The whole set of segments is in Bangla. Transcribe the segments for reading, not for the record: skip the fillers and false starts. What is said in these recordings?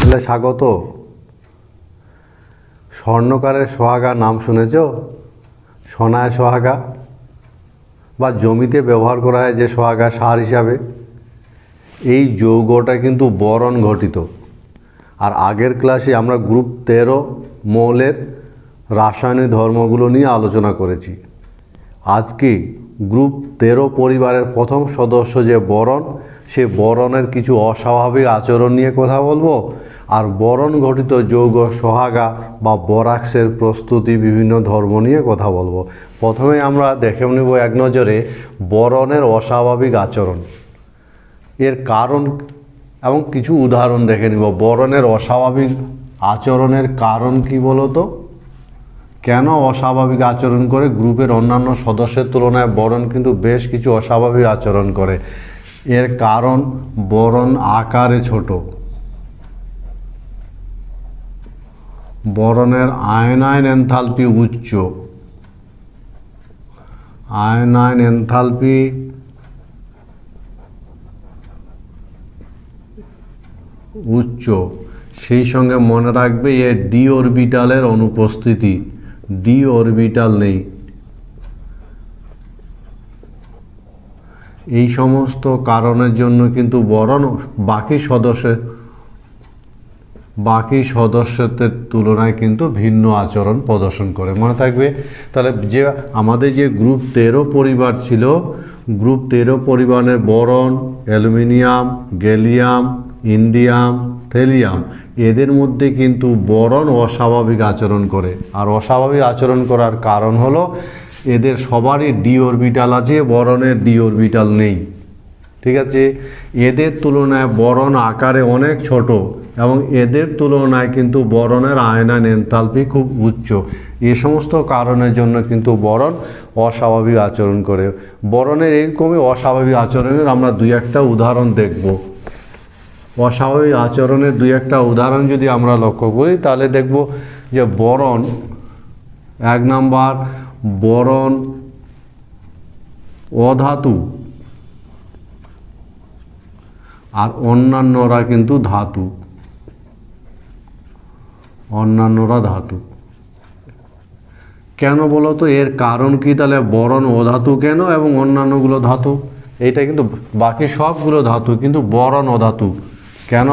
চ্যানেলে স্বাগত। স্বর্ণকারের সোহাগা নাম শুনেছ? সোনায় সোহাগা বা জমিতে ব্যবহার করা হয় যে সোহাগা সার হিসাবে, এই যৌগটা কিন্তু বোরন ঘটিত। আর আগের ক্লাসে আমরা গ্রুপ 13 মৌলের রাসায়নিক ধর্মগুলো নিয়ে আলোচনা করেছি। আজকে গ্রুপ 13 পরিবারের প্রথম সদস্য যে বোরন, সে বোরনের কিছু অস্বাভাবিক আচরণ নিয়ে কথা বলবো। আর বোরন ঘটিত যৌগ সোহাগা বা বোরাক্সের প্রস্তুতি, বিভিন্ন ধর্ম নিয়ে কথা বলবো। প্রথমে আমরা দেখে নেব এক নজরে বোরনের অস্বাভাবিক আচরণ, এর কারণ এবং কিছু উদাহরণ দেখে নিব। বোরনের অস্বাভাবিক আচরণের কারণ কি বলতো? কেন অস্বাভাবিক আচরণ করে? গ্রুপের অন্যান্য সদস্যের তুলনায় বোরন কিন্তু বেশ কিছু অস্বাভাবিক আচরণ করে। এর কারণ, বোরন আকারে ছোট, বোরনের আয়নায়ন এনথালপি উচ্চ, আয়নায়ন এনথালপি উচ্চ, সেই সঙ্গে মনে রাখবে এর ডি অরবিটালের অনুপস্থিতি, ডি অরবিটাল নেই। এই সমস্ত কারণের জন্য কিন্তু বোরন বাকি সদস্যদের তুলনায় কিন্তু ভিন্ন আচরণ প্রদর্শন করে। মনে থাকবে তাহলে যে আমাদের যে গ্রুপ 13 পরিবার ছিল, গ্রুপ 13 পরিবারের বোরন, অ্যালুমিনিয়াম, গ্যালিয়াম, ইন্ডিয়াম, থেলিয়াম, এদের মধ্যে কিন্তু বোরন অস্বাভাবিক আচরণ করে। আর অস্বাভাবিক আচরণ করার কারণ হলো এদের সবারই ডি অরবিটাল আছে, বোরনের ডি অরবিটাল নেই। ঠিক আছে, এদের তুলনায় বোরন আকারে অনেক ছোট এবং এদের তুলনায় কিন্তু বোরনের আয়নায়ন এনথালপি খুব উচ্চ। এই সমস্ত কারণের জন্য কিন্তু বোরন অস্বাভাবিক আচরণ করে। বোরনের এইরকমই অস্বাভাবিক আচরণের আমরা দুই একটা উদাহরণ দেখব। অস্বাভাবিক আচরণের দুই একটা উদাহরণ যদি আমরা লক্ষ্য করি তাহলে দেখব যে বোরন, এক নাম্বার বোরন অধাতু আর অন্যান্যরা কিন্তু ধাতু, অন্যান্যরা ধাতু। কেন বলো তো? এর কারণ কি? তাহলে বোরন অধাতু কেন এবং অন্যান্যগুলো ধাতু? এইটা কিন্তু বাকি সবগুলো ধাতু, কিন্তু বোরন অধাতু কেন?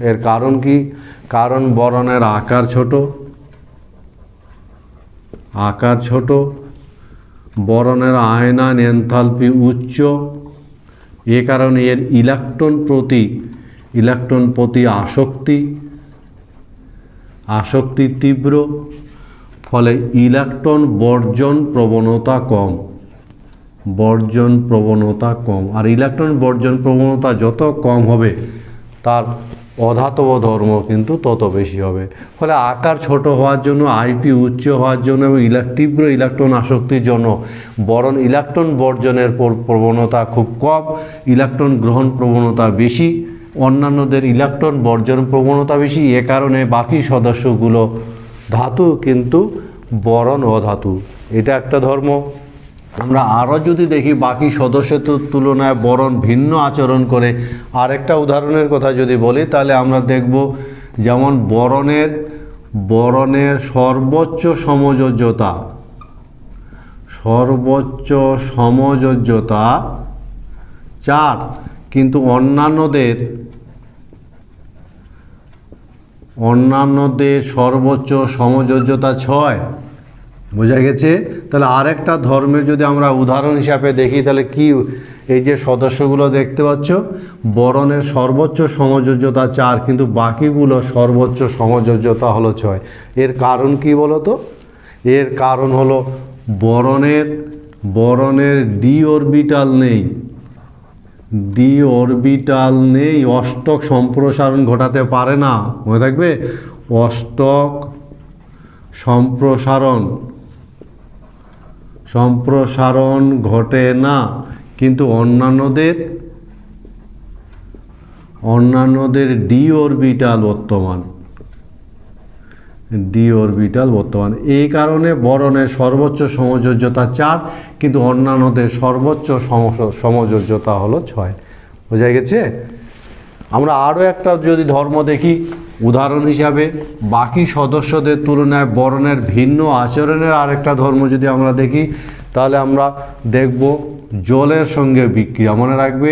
এর কারণ কি? কারণ বোরনের আকার ছোট, আকার ছোট, বোরনের আয়নায়ন এনথালপি উচ্চ, এ কারণে এর ইলেকট্রন প্রতি আসক্তি তীব্র, ফলে ইলেকট্রন বর্জন প্রবণতা কম, বর্জন প্রবণতা কম। আর ইলেকট্রন বর্জন প্রবণতা যত কম হবে তার অধাতব ধর্ম কিন্তু তত বেশি হবে। ফলে আকার ছোট হওয়ার জন্য, আইপি উচ্চ হওয়ার জন্য এবং তীব্র ইলেকট্রন আসক্তির জন্য বোরন ইলেকট্রন বর্জনের প্রবণতা খুব কম, ইলেকট্রন গ্রহণ প্রবণতা বেশি, অন্যান্যদের ইলেকট্রন বর্জন প্রবণতা বেশি। এ কারণে বাকি সদস্যগুলো ধাতু কিন্তু বোরন অধাতু। এটা একটা ধর্ম। আমরা আরও যদি দেখি বাকি সদস্যের তুলনায় বোরন ভিন্ন আচরণ করে, আরেকটা উদাহরণের কথা যদি বলি তাহলে আমরা দেখব যেমন বোরনের সর্বোচ্চ সমযোজ্যতা 4, কিন্তু অন্যান্যদের সর্বোচ্চ সমযোজ্যতা 6। বোঝা গেছে? তাহলে আরেকটা ধর্মের যদি আমরা উদাহরণ হিসাবে দেখি তাহলে কি, এই যে সদস্যগুলো দেখতে পাচ্ছ, বোরনের সর্বোচ্চ সমযোজ্যতা 4, কিন্তু বাকিগুলো সর্বোচ্চ সমযোজ্যতা হলো 6। এর কারণ কি বলো তো? এর কারণ হলো বোরনের ডি অরবিটাল নেই, অষ্টক সম্প্রসারণ ঘটাতে পারে না। মনে থাকবে, অষ্টক সম্প্রসারণ ঘটে না, কিন্তু অন্যান্যদের ডি অরবিটাল বর্তমান। এই কারণে বোরনের সর্বোচ্চ সমযোজ্যতা 4, কিন্তু অন্যান্যদের সর্বোচ্চ সমযোজ্যতা হলো 6। বোঝা গেছে? আমরা আরও একটা যদি ধর্ম দেখি, উদাহরণ হিসাবে বাকি সদস্যদের তুলনায় বরণের ভিন্ন আচরণের আরেকটা ধর্ম যদি আমরা দেখি, তাহলে আমরা দেখব জলের সঙ্গে বিক্রিয়া। মনে রাখবে,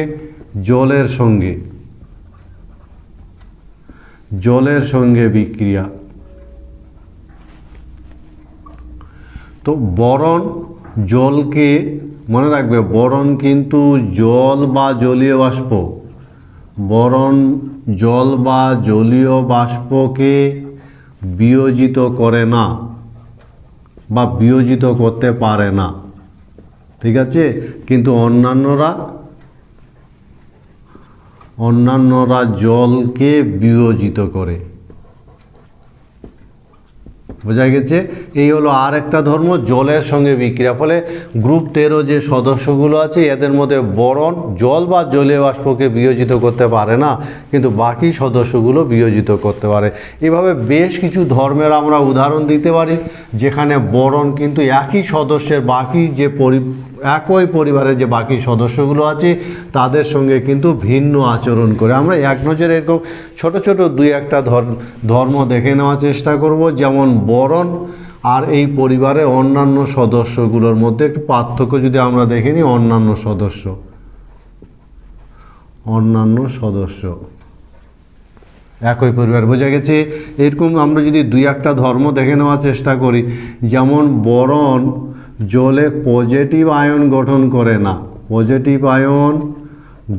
জলের সঙ্গে বিক্রিয়া। তো বরণ জলকে, মনে রাখবে বরণ কিন্তু জল বা জলীয় বাষ্প, বরণ জল বা জলীয় বাষ্পকে বিয়োজিত করে না বা বিয়োজিত করতে পারে না, ঠিক আছে? কিন্তু অন্যান্যরা জলকে বিয়োজিত করে। বোঝা গেছে? এই হলো আর একটা ধর্ম, জলের সঙ্গে বিক্রিয়া। ফলে গ্রুপ 13 যে সদস্যগুলো আছে এদের মধ্যে বরণ জল বা জলীয় বাষ্পকে বিয়োজিত করতে পারে না, কিন্তু বাকি সদস্যগুলো বিয়োজিত করতে পারে। এভাবে বেশ কিছু ধর্মের আমরা উদাহরণ দিতে পারি যেখানে বরণ কিন্তু একই সদস্যের বাকি যে একই পরিবারের যে বাকি সদস্যগুলো আছে তাদের সঙ্গে কিন্তু ভিন্ন আচরণ করে। আমরা এক নজরে এরকম ছোট ছোট দুই একটা ধর্ম দেখে নেওয়ার চেষ্টা করব। যেমন বরণ আর এই পরিবারের অন্যান্য সদস্যগুলোর মধ্যে একটু পার্থক্য যদি আমরা দেখে নিই। অন্যান্য সদস্য একই পরিবার, বোঝা গেছে? এরকম আমরা যদি দুই একটা ধর্ম দেখে নেওয়ার চেষ্টা করি, যেমন বরণ জলে পজিটিভ আয়ন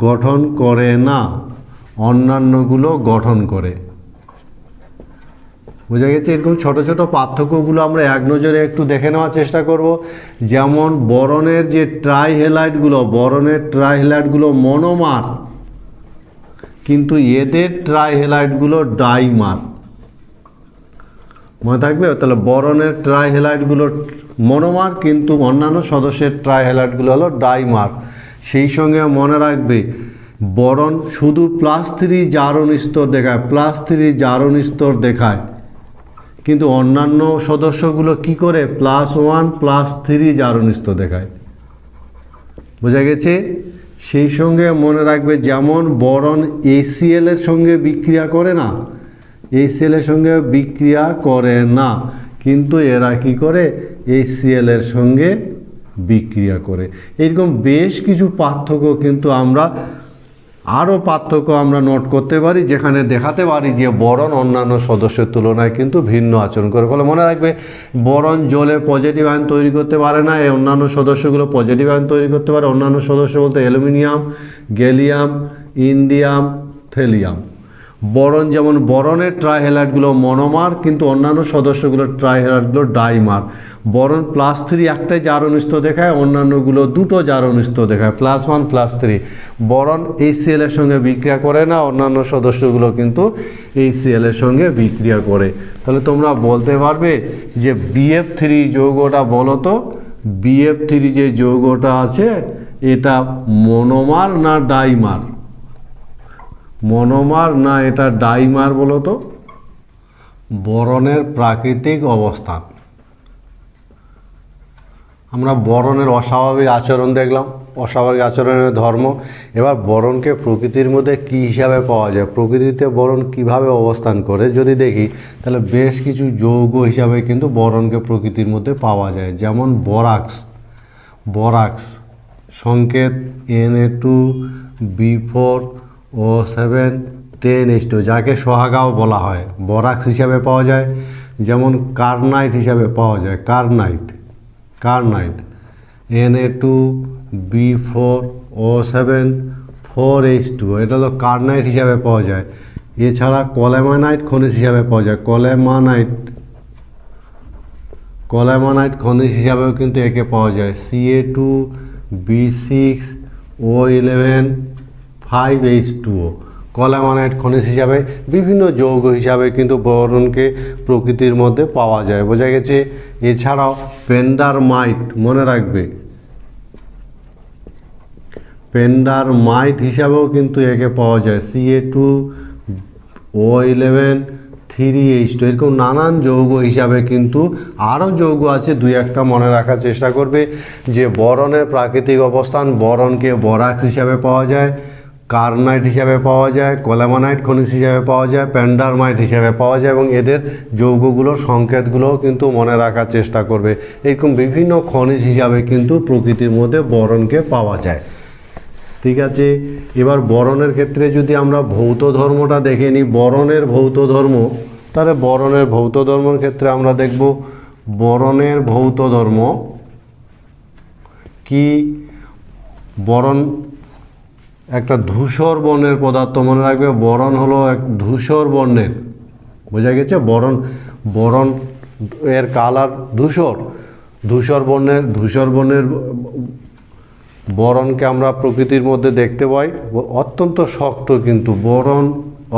গঠন করে না, অন্যান্যগুলো গঠন করে। বোঝা গেছে? এরকম ছোট ছোট পার্থক্যগুলো আমরা এক নজরে একটু দেখে নেওয়ার চেষ্টা করব। যেমন বরণের যে ট্রাইহ্যালাইডগুলো মনোমার, কিন্তু এদের ট্রাইহ্যালাইডগুলো ডাইমার। মনে থাকবে? তাহলে বরণের ট্রাইহ্যালাইডগুলো মনোমার, কিন্তু অন্যান্য সদস্যের ট্রাইহ্যালাইডগুলো হলো ডাইমার। সেই সঙ্গে মনে রাখবে বরণ শুধু +3 জারণ স্তর দেখায়, কিন্তু অন্যান্য সদস্যগুলো কি করে +1 +3 জারণ স্তর দেখায়। বোঝা গেছে? সেই সঙ্গে মনে রাখবে যেমন বরণ HCl এর সঙ্গে বিক্রিয়া করে না, কিন্তু এরা কি করে HCl এর সঙ্গে বিক্রিয়া করে। এরকম বেশ কিছু পার্থক্য কিন্তু আমরা নোট করতে পারি, যেখানে দেখাতে পারি যে বরণ অন্যান্য সদস্যের তুলনায় কিন্তু ভিন্ন আচরণ করে। ফলে মনে রাখবে বরণ জলে পজিটিভ আয়ন তৈরি করতে পারে না, এই অন্যান্য সদস্যগুলো পজিটিভ আয়ন তৈরি করতে পারে। অন্যান্য সদস্য বলতে অ্যালুমিনিয়াম, গ্যালিয়াম, ইন্ডিয়াম, থেলিয়াম। বরণ যেমন বরণের ট্রাইহ্যালাইডগুলো মনোমার, কিন্তু অন্যান্য সদস্যগুলোর ট্রাইহ্যালাইডগুলো ডাইমার। বরণ +3 একটাই জারণ স্তর দেখায়, অন্যান্যগুলো দুটো জারণ স্তর দেখায়, +1 +3। বরণ HCl এর সঙ্গে বিক্রিয়া করে না, অন্যান্য সদস্যগুলো কিন্তু HCl এর সঙ্গে বিক্রিয়া করে। তাহলে তোমরা বলতে পারবে যে BF3 যৌগটা, বলো তো BF3 যে যৌগটা আছে এটা মনোমার না ডাইমার? মনোমার না এটা ডাইমার বলো তো? বরণের প্রাকৃতিক অবস্থান। আমরা বরণের অস্বাভাবিক আচরণ দেখলাম, অস্বাভাবিক আচরণের ধর্ম। এবার বরণকে প্রকৃতির মধ্যে কী হিসাবে পাওয়া যায়, প্রকৃতিতে বরণ কিভাবে অবস্থান করে যদি দেখি, তাহলে বেশ কিছু যৌগ হিসাবে কিন্তু বরণকে প্রকৃতির মধ্যে পাওয়া যায়। যেমন বরাক্স সংকেত Na2B4O7 10H2, যাকে সোহাগাও বলা হয়, বরাক্স হিসাবে পাওয়া যায়। যেমন কার্নাইট হিসাবে পাওয়া যায়, কার্নাইট Na2B4O7 4H2, এটা হলো কার্নাইট হিসাবে পাওয়া যায়। এছাড়া কলেমানাইট খনিজ হিসাবে পাওয়া যায়, কলেমানাইট খনিজ হিসাবেও কিন্তু একে পাওয়া যায়। Ca2B6O11 5H2O, কলেমানাইট খনিজ হিসাবে বিভিন্ন যৌগ হিসাবে কিন্তু বরণকে প্রকৃতির মধ্যে পাওয়া যায়। বোঝা গেছে? এছাড়াও পেন্ডারমাইট, মনে রাখবে পেন্ডারমাইট হিসাবেও কিন্তু একে পাওয়া যায়, Ca2O11 3H2। এরকম নানান যৌগ হিসাবে কিন্তু আরও যৌগ আছে, দুই একটা মনে রাখার চেষ্টা করবে। যে বরণের প্রাকৃতিক অবস্থান, বরণকে বরাক্স হিসাবে পাওয়া যায়, কার্নাইট হিসাবে পাওয়া যায়, কলামানাইট খনিজ হিসাবে পাওয়া যায়, প্যান্ডারমাইট হিসাবে পাওয়া যায় এবং এদের যৌগগুলোর সংকেতগুলোও কিন্তু মনে রাখার চেষ্টা করবে। এরকম বিভিন্ন খনিজ হিসাবে কিন্তু প্রকৃতির মধ্যে বোরনকে পাওয়া যায়। ঠিক আছে, এবার বোরনের ক্ষেত্রে যদি আমরা ভৌত ধর্মটা দেখে নিই, বোরনের ভৌত ধর্ম, তাহলে বোরনের ভৌত ধর্মের ক্ষেত্রে আমরা দেখব বোরনের ভৌত ধর্ম কি। বোরন একটা ধূসর বর্ণের পদার্থ, মনে রাখবে বোরন হলো এক ধূসর বর্ণের, বোঝা গেছে। বোরন এর কালার ধূসর বর্ণের বোরনকে আমরা প্রকৃতির মধ্যে দেখতে পাই। অত্যন্ত শক্ত, কিন্তু বোরন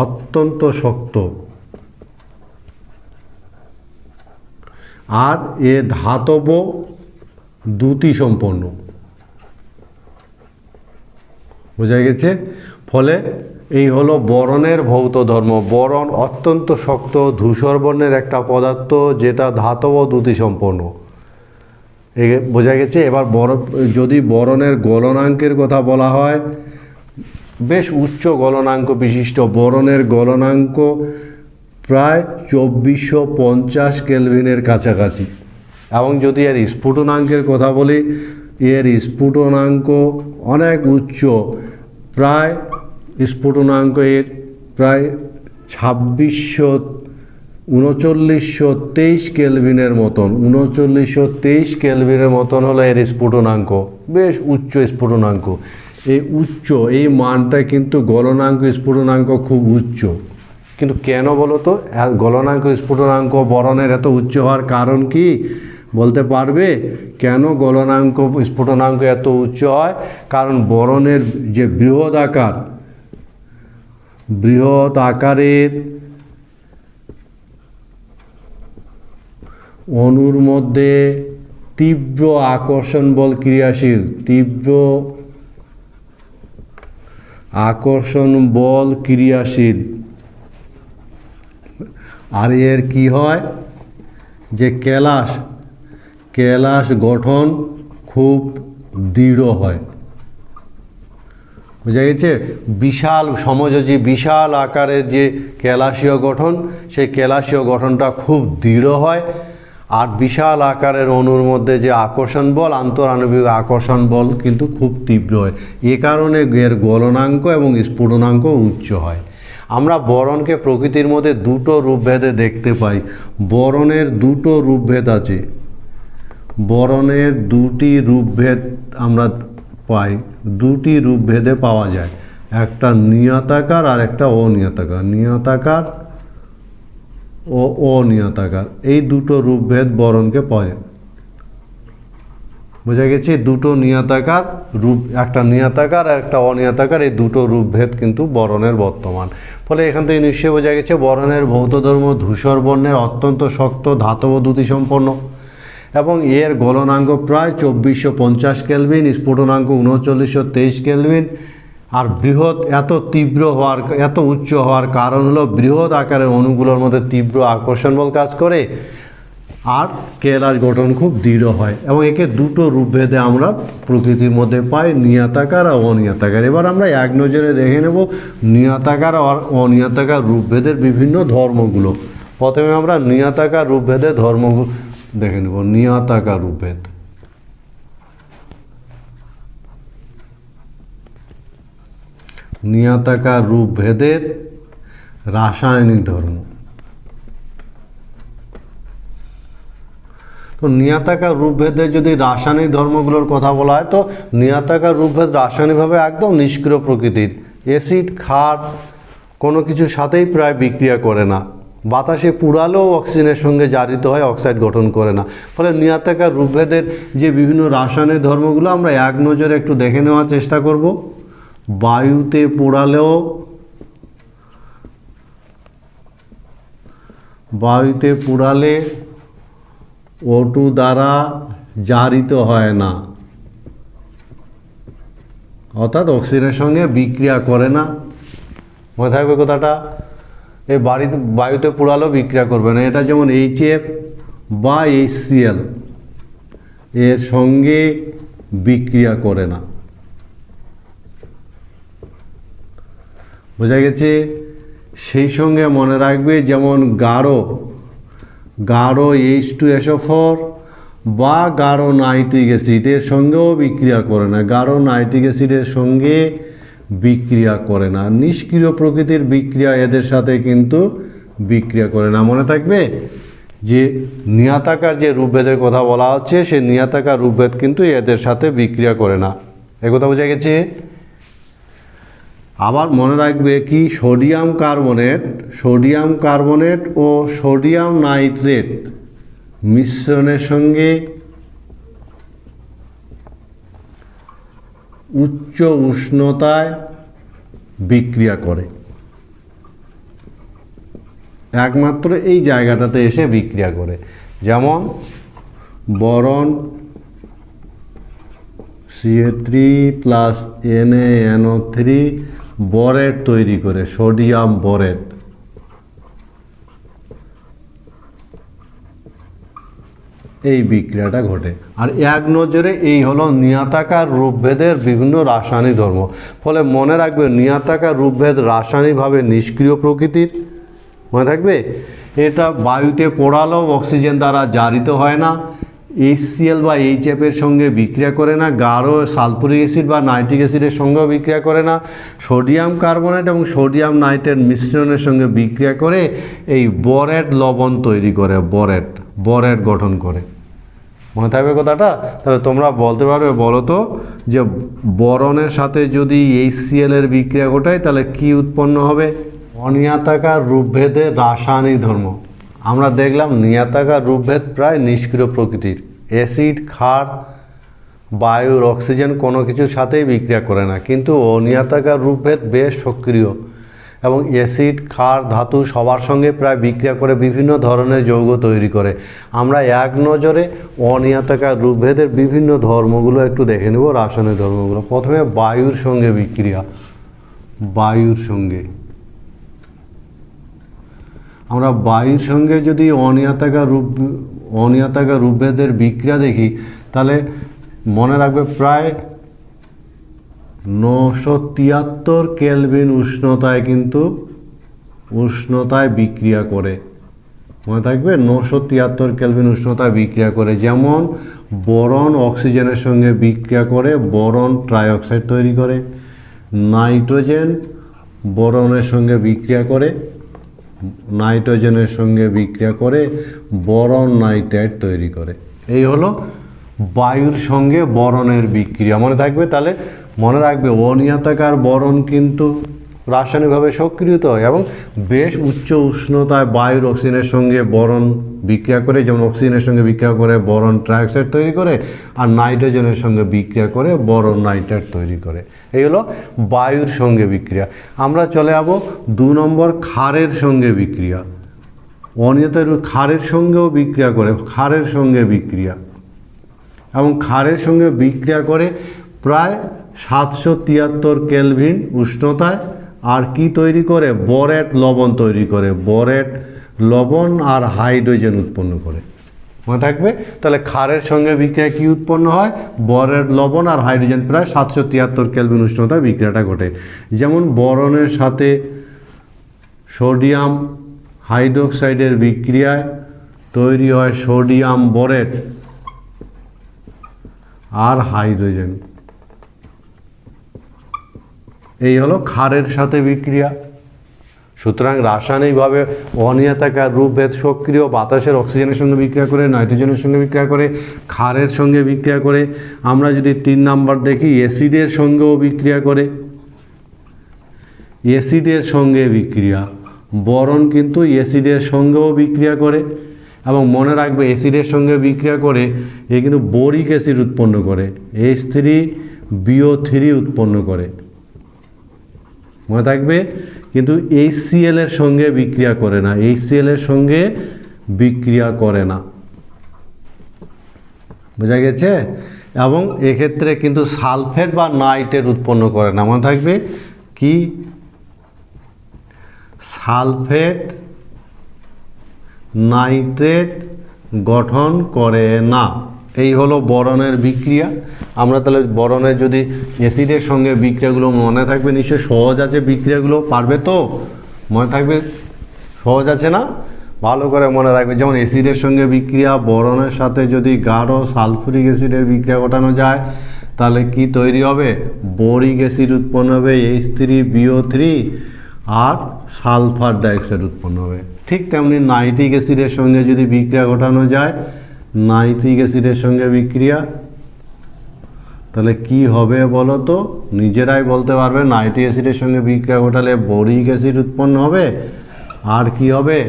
অত্যন্ত শক্ত, আর এ ধাতব দ্যুতি সম্পন্ন, বোঝা গেছে। ফলে এই হলো বোরনের ভৌত ধর্ম। বোরন অত্যন্ত শক্ত ধূসর বর্ণের একটা পদার্থ, যেটা ধাতব দ্যুতি সম্পন্ন, বোঝা গেছে। এবার যদি বোরনের গলনাঙ্কের কথা বলা হয়, বেশ উচ্চ গলনাঙ্ক বিশিষ্ট। বোরনের গলনাঙ্ক প্রায় 2450 কেলভিনের কাছাকাছি। এবং যদি এর স্ফুটনাঙ্কের কথা বলি, এর স্ফুটনাঙ্ক অনেক উচ্চ, প্রায় স্ফুটনাঙ্ক এর প্রায় 3923 কেলভিনের মতন, 3923 কেলভিনের মতন হলো এর স্ফুটনাঙ্ক, বেশ উচ্চ স্ফুটনাঙ্ক। এই মানটা কিন্তু গলনাঙ্ক স্ফুটনাঙ্ক খুব উচ্চ। কিন্তু কেন বলো তো গলনাঙ্ক স্ফুটনাঙ্ক বোরনের এত উচ্চ হওয়ার কারণ কি বলতে পারবে? কেন গলনাঙ্ক স্ফুটনাঙ্ক এত উচ্চ হয়? কারণ বোরনের যে বৃহৎ আকারের অণুর মধ্যে তীব্র আকর্ষণ বল ক্রিয়াশীল, আর এর কি হয় যে কেলাস গঠন খুব দৃঢ় হয়, বোঝা গেছে। বিশাল আকারের যে কেলাসীয় গঠন, সেই কেলাসীয় গঠনটা খুব দৃঢ় হয়। আর বিশাল আকারের অণুর মধ্যে যে আকর্ষণ বল, আন্তরাণবিক আকর্ষণ বল কিন্তু খুব তীব্র হয়। এ কারণে এর গলনাঙ্ক এবং স্ফুটনাঙ্ক উচ্চ হয়। আমরা বোরনকে প্রকৃতির মধ্যে দুটো রূপভেদে দেখতে পাই। বোরনের দুটো রূপভেদ আছে, বোরনের দুটি রূপভেদ আমরা পাই, দুটি রূপভেদে পাওয়া যায়, একটা নিয়তাকার আর একটা অনিয়তাকার। নিয়তাকার ও অনিয়তাকার, এই দুটো রূপভেদ বোরনকে পাওয়া যায়, বোঝা গেছে। দুটো নিয়তাকার রূপ, একটা নিয়তাকার আর একটা অনিয়তাকার, এই দুটো রূপভেদ কিন্তু বোরনের বর্তমান। ফলে এখান থেকে নিশ্চয়ই বোঝা গেছে বোরনের ভৌত ধর্ম ধূসর বর্ণের, অত্যন্ত শক্ত ধাতব দ্যুতি সম্পন্ন, এবং এর গলনাঙ্ক প্রায় 2450 কেলভিন, স্ফুটনাঙ্ক 3923 কেলভিন। আর এত উচ্চ হওয়ার কারণ হলো বৃহৎ আকারের অণুগুলোর মধ্যে তীব্র আকর্ষণ বল কাজ করে, আর কেলাস গঠন খুব দৃঢ় হয়। এবং একে দুটো রূপভেদে আমরা প্রকৃতির মধ্যে পাই, নিয়তাকার আর অনিয়তাকার। এবার আমরা এক নজরে দেখে নেব নিয়তাকার আর অনিয়তাকার রূপভেদের বিভিন্ন ধর্মগুলো। প্রথমে আমরা নিয়তাকার রূপভেদের ধর্মগুলো দেখে নেব। নিয়তাকার রূপভেদ, নিয়তাকার রূপভেদের রাসায়নিক ধর্ম। তো নিয়তাকার রূপভেদের যদি রাসায়নিক ধর্মগুলোর কথা বলা হয়, তো নিয়তাকার রূপভেদ রাসায়নিকভাবে একদম নিষ্ক্রিয় প্রকৃতির। অ্যাসিড, ক্ষার কোনো কিছুর সাথেই প্রায় বিক্রিয়া করে না। বাতাসে পুড়ালেও অক্সিজেনের সঙ্গে জারিত হয়, অক্সাইড গঠন করে না। ফলে নিয়তাকার রূপভেদের যে বিভিন্ন রাসায়নিক ধর্মগুলো আমরা এক নজরে একটু দেখে নেওয়ার চেষ্টা করব। বায়ুতে পোড়ালে O2 দ্বারা জারিত হয় না, অর্থাৎ অক্সিজেনের সঙ্গে বিক্রিয়া করে না। মনে থাকবে কথাটা, এই বায়ুতে পোড়ালেও বিক্রিয়া করবে না। এটা যেমন HF বা HCl এর সঙ্গে বিক্রিয়া করে না। বোঝা গেছে? সেই সঙ্গে মনে রাখবে যেমন গাঢ় H2SO4 বা গাঢ় নাইট্রিক অ্যাসিড এর সঙ্গেও বিক্রিয়া করে না, গাঢ় নাইট্রিক অ্যাসিডের সঙ্গে বিক্রিয়া করে না, নিষ্ক্রিয় প্রকৃতির বিক্রিয়া এদের সাথে কিন্তু বিক্রিয়া করে না। মনে থাকবে যে নিয়তাকার যে রূপভেদের কথা বলা হচ্ছে, সে নিয়তাকার রূপভেদ কিন্তু এদের সাথে বিক্রিয়া করে না। একথা বোঝা গেছে? আবার মনে রাখবে কি সোডিয়াম কার্বনেট ও সোডিয়াম নাইট্রেট মিশ্রণের সঙ্গে উচ্চ উষ্ণতায় বিক্রিয়া করে, একমাত্র এই জায়গাটাতে এসে বিক্রিয়া করে। যেমন বরন Ca3 + NaNO3 বরেট তৈরি করে, সোডিয়াম বরেট। এই বিক্রিয়াটা ঘটে। আর এক নজরে এই হলো নিয়তাকার রূপভেদের বিভিন্ন রাসায়নিক ধর্ম। ফলে মনে রাখবে নিয়তাকার রূপভেদ রাসায়নিকভাবে নিষ্ক্রিয় প্রকৃতির। মনে থাকবে এটা বায়ুতে পোড়ালেও অক্সিজেন দ্বারা জারিত হয় না, HCl বা HF এর সঙ্গে বিক্রিয়া করে না, গাঢ় সালফুরিক অ্যাসিড বা নাইট্রিক অ্যাসিডের সঙ্গেও বিক্রিয়া করে না, সোডিয়াম কার্বনেট এবং সোডিয়াম নাইট্রেট মিশ্রণের সঙ্গে বিক্রিয়া করে এই বরেট লবণ তৈরি করে, বরেট গঠন করে। মনে থাকবে কথাটা? তাহলে তোমরা বলতে পারবে, বলো তো যে বরনের সাথে যদি HCl এর বিক্রিয়া ঘটায় তাহলে কি উৎপন্ন হবে? অনিয়তাকার রূপভেদের রাসায়নিক ধর্ম। আমরা দেখলাম নিয়তাকার রূপভেদ প্রায় নিষ্ক্রিয় প্রকৃতির, অ্যাসিড, ক্ষার, বায়ুর, অক্সিজেন কোনো কিছুর সাথেই বিক্রিয়া করে না। কিন্তু অনিয়তাকার রূপভেদ বেশ সক্রিয় এবং অ্যাসিড, ক্ষার, ধাতু সবার সঙ্গে প্রায় বিক্রিয়া করে বিভিন্ন ধরনের যৌগ তৈরি করে। আমরা এক নজরে অনিয়তাকার রূপভেদের বিভিন্ন ধর্মগুলো একটু দেখে নেব, রাসায়নিক ধর্মগুলো। প্রথমে বায়ুর সঙ্গে বিক্রিয়া। আমরা বায়ুর সঙ্গে যদি অনিয়তাকার রূপভেদের বিক্রিয়া দেখি তাহলে মনে রাখবে প্রায় 973 কেলভিন উষ্ণতায় বিক্রিয়া করে। মনে থাকবে 973 কেলভিন উষ্ণতায় বিক্রিয়া করে। যেমন বোরন অক্সিজেনের সঙ্গে বিক্রিয়া করে বোরন ট্রাইঅক্সাইড তৈরি করে, নাইট্রোজেন বোরনের সঙ্গে বিক্রিয়া করে বোরন নাইট্রাইট তৈরি করে। এই হলো বায়ুর সঙ্গে বরনের বিক্রিয়া। মনে থাকবে? তাহলে মনে রাখবে অনিয়তাকার বরন কিন্তু রাসায়নিকভাবে সক্রিয় হয় এবং বেশ উচ্চ উষ্ণতায় বায়ুর অক্সিজেনের সঙ্গে বরন বিক্রিয়া করে, যেমন অক্সিজেনের সঙ্গে বিক্রিয়া করে বোরন ট্রাইঅক্সাইড তৈরি করে আর নাইট্রোজেনের সঙ্গে বিক্রিয়া করে বোরন নাইট্রেট তৈরি করে। এই হলো বায়ুর সঙ্গে বিক্রিয়া। আমরা চলে যাব 2 নম্বর ক্ষারের সঙ্গে বিক্রিয়া। অনিয়তাকার ক্ষারের সঙ্গেও বিক্রিয়া করে, ক্ষারের সঙ্গে বিক্রিয়া করে প্রায় 773 কেলভিন উষ্ণতায়। আর কি তৈরি করে? বরেট লবণ তৈরি করে, বরেট লবণ আর হাইড্রোজেন উৎপন্ন করে। মনে থাকবে? তাহলে ক্ষারের সঙ্গে বিক্রিয়া কি উৎপন্ন হয়? বরেট লবণ আর হাইড্রোজেন, প্রায় 773 কেলভিন উষ্ণতায় বিক্রিয়াটা ঘটে। যেমন বরনের সাথে সোডিয়াম হাইড্রোক্সাইডের বিক্রিয়ায় তৈরি হয় সোডিয়াম বরেট আর হাইড্রোজেন। এই হলো ক্ষারের সাথে বিক্রিয়া। সুতরাং রাসায়নিকভাবে অনিয়তাকার রূপভেদ সক্রিয়, বাতাসের অক্সিজেনের সঙ্গে বিক্রিয়া করে, নাইট্রোজেনের সঙ্গে বিক্রিয়া করে, ক্ষারের সঙ্গে বিক্রিয়া করে। আমরা যদি 3 নাম্বার দেখি, অ্যাসিডের সঙ্গেও বিক্রিয়া করে, অ্যাসিডের সঙ্গে বিক্রিয়া। বরন কিন্তু অ্যাসিডের সঙ্গেও বিক্রিয়া করে এবং মনে রাখবে অ্যাসিডের সঙ্গে বিক্রিয়া করে এ কিন্তু বোরিক অ্যাসিড উৎপন্ন করে, H3BO3 উৎপন্ন করে। মনে থাকবে? কিন্তু HCl এর সঙ্গে বিক্রিয়া করে না, HCl এর সঙ্গে বিক্রিয়া করে না। বোঝা গেছে? এবং এক্ষেত্রে কিন্তু সালফেট বা নাইট্রেট উৎপন্ন করে না। মনে থাকবে কি? সালফেট নাইট্রেট গঠন করে না। এই হলো বরণের বিক্রিয়া। আমরা তাহলে বরণের যদি অ্যাসিডের সঙ্গে বিক্রিয়াগুলো মনে থাকবে, নিশ্চয়ই সহজ আছে বিক্রিয়াগুলো, পারবে তো? মনে থাকবে, সহজ আছে না? ভালো করে মনে রাখবে। যেমন অ্যাসিডের সঙ্গে বিক্রিয়া, বরণের সাথে যদি গাঢ় সালফুরিক অ্যাসিডের বিক্রিয়া ঘটানো যায় তাহলে কি তৈরি হবে? বোরিক অ্যাসিড উৎপন্ন হবে, H3BO3, আর সালফার ডাইঅক্সাইড উৎপন্ন হবে। ঠিক তেমনি নাইট্রিক অ্যাসিডের সঙ্গে যদি বিক্রিয়া ঘটানো যায়, নাইট্রিক অ্যাসিডের সঙ্গে বিক্রিয়া, তাহলে কি হবে বলো তো? নিজেরাই বলতে পারবে। নাইট্রিক অ্যাসিডের সঙ্গে বিক্রিয়া ঘটালে বোরিক অ্যাসিড উৎপন্ন হবে, আর কি হবে?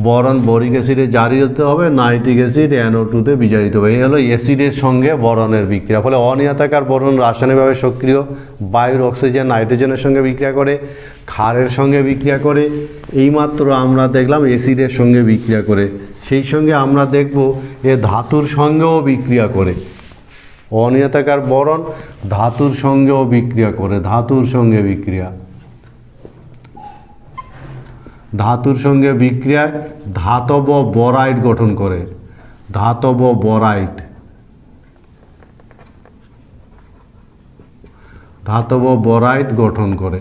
বরণ বোরিক অ্যাসিডে জারিত হবে, নাইট্রিক অ্যাসিড NO2-তে বিজারিত হবে। এই হলো অ্যাসিডের সঙ্গে বরণের বিক্রিয়া। ফলে অনিয়তাকার বরণ রাসায়নিকভাবে সক্রিয়। বায়ুর অক্সিজেন নাইট্রোজেনের সঙ্গে বিক্রিয়া করে, ক্ষারের সঙ্গে বিক্রিয়া করে। এইমাত্র আমরা দেখলাম অ্যাসিডের সঙ্গে বিক্রিয়া করে। সেই সঙ্গে আমরা দেখব এ ধাতুর সঙ্গেও বিক্রিয়া করে। অনিয়তাকার বরণ ধাতুর সঙ্গেও বিক্রিয়া করে। ধাতুর সঙ্গে বিক্রিয়া, ধাতুর সঙ্গে বিক্রিয়ায় ধাতব বরাইড গঠন করে। ধাতব বরাইড, ধাতব বরাইড গঠন করে।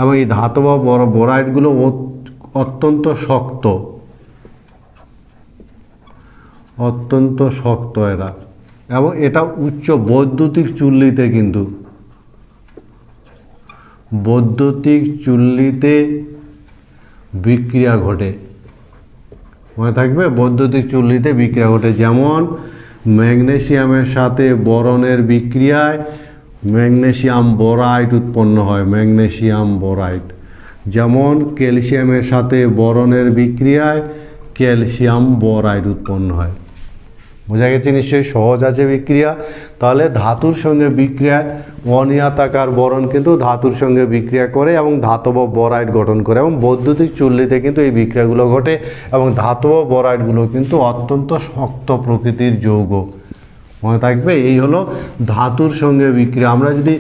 এবং এই ধাতব বরাইডগুলো অত্যন্ত শক্ত, অত্যন্ত শক্ত এরা। এবং এটা উচ্চ বৈদ্যুতিক চুল্লিতে, কিন্তু বৈদ্যুতিক চুল্লিতে বিক্রিয়া ঘটে। মনে থাকবে, বৈদ্যুতিক চুল্লিতে বিক্রিয়া ঘটে। যেমন ম্যাগনেসিয়ামের সাথে বরণের বিক্রিয়ায় ম্যাগনেসিয়াম বোরাইড উৎপন্ন হয়। ম্যাগনেসিয়াম বোরাইড। যেমন ক্যালসিয়ামের সাথে বরণের বিক্রিয়ায় ক্যালসিয়াম বোরাইড উৎপন্ন হয়। বোঝা গেছে নিশ্চয়ই? সহজ আছে বিক্রিয়া। তাহলে ধাতুর সঙ্গে বিক্রিয়ায় অনিয়তাকার বরণ কিন্তু ধাতুর সঙ্গে বিক্রিয়া করে এবং ধাতব বরাইড গঠন করে, এবং বৈদ্যুতিক চুল্লিতে কিন্তু এই বিক্রিয়াগুলো ঘটে। এবং ধাতব বরাইডগুলো কিন্তু অত্যন্ত শক্ত প্রকৃতির যৌগ। মনে থাকবে, এই হলো ধাতুর সঙ্গে বিক্রিয়া। আমরা যদি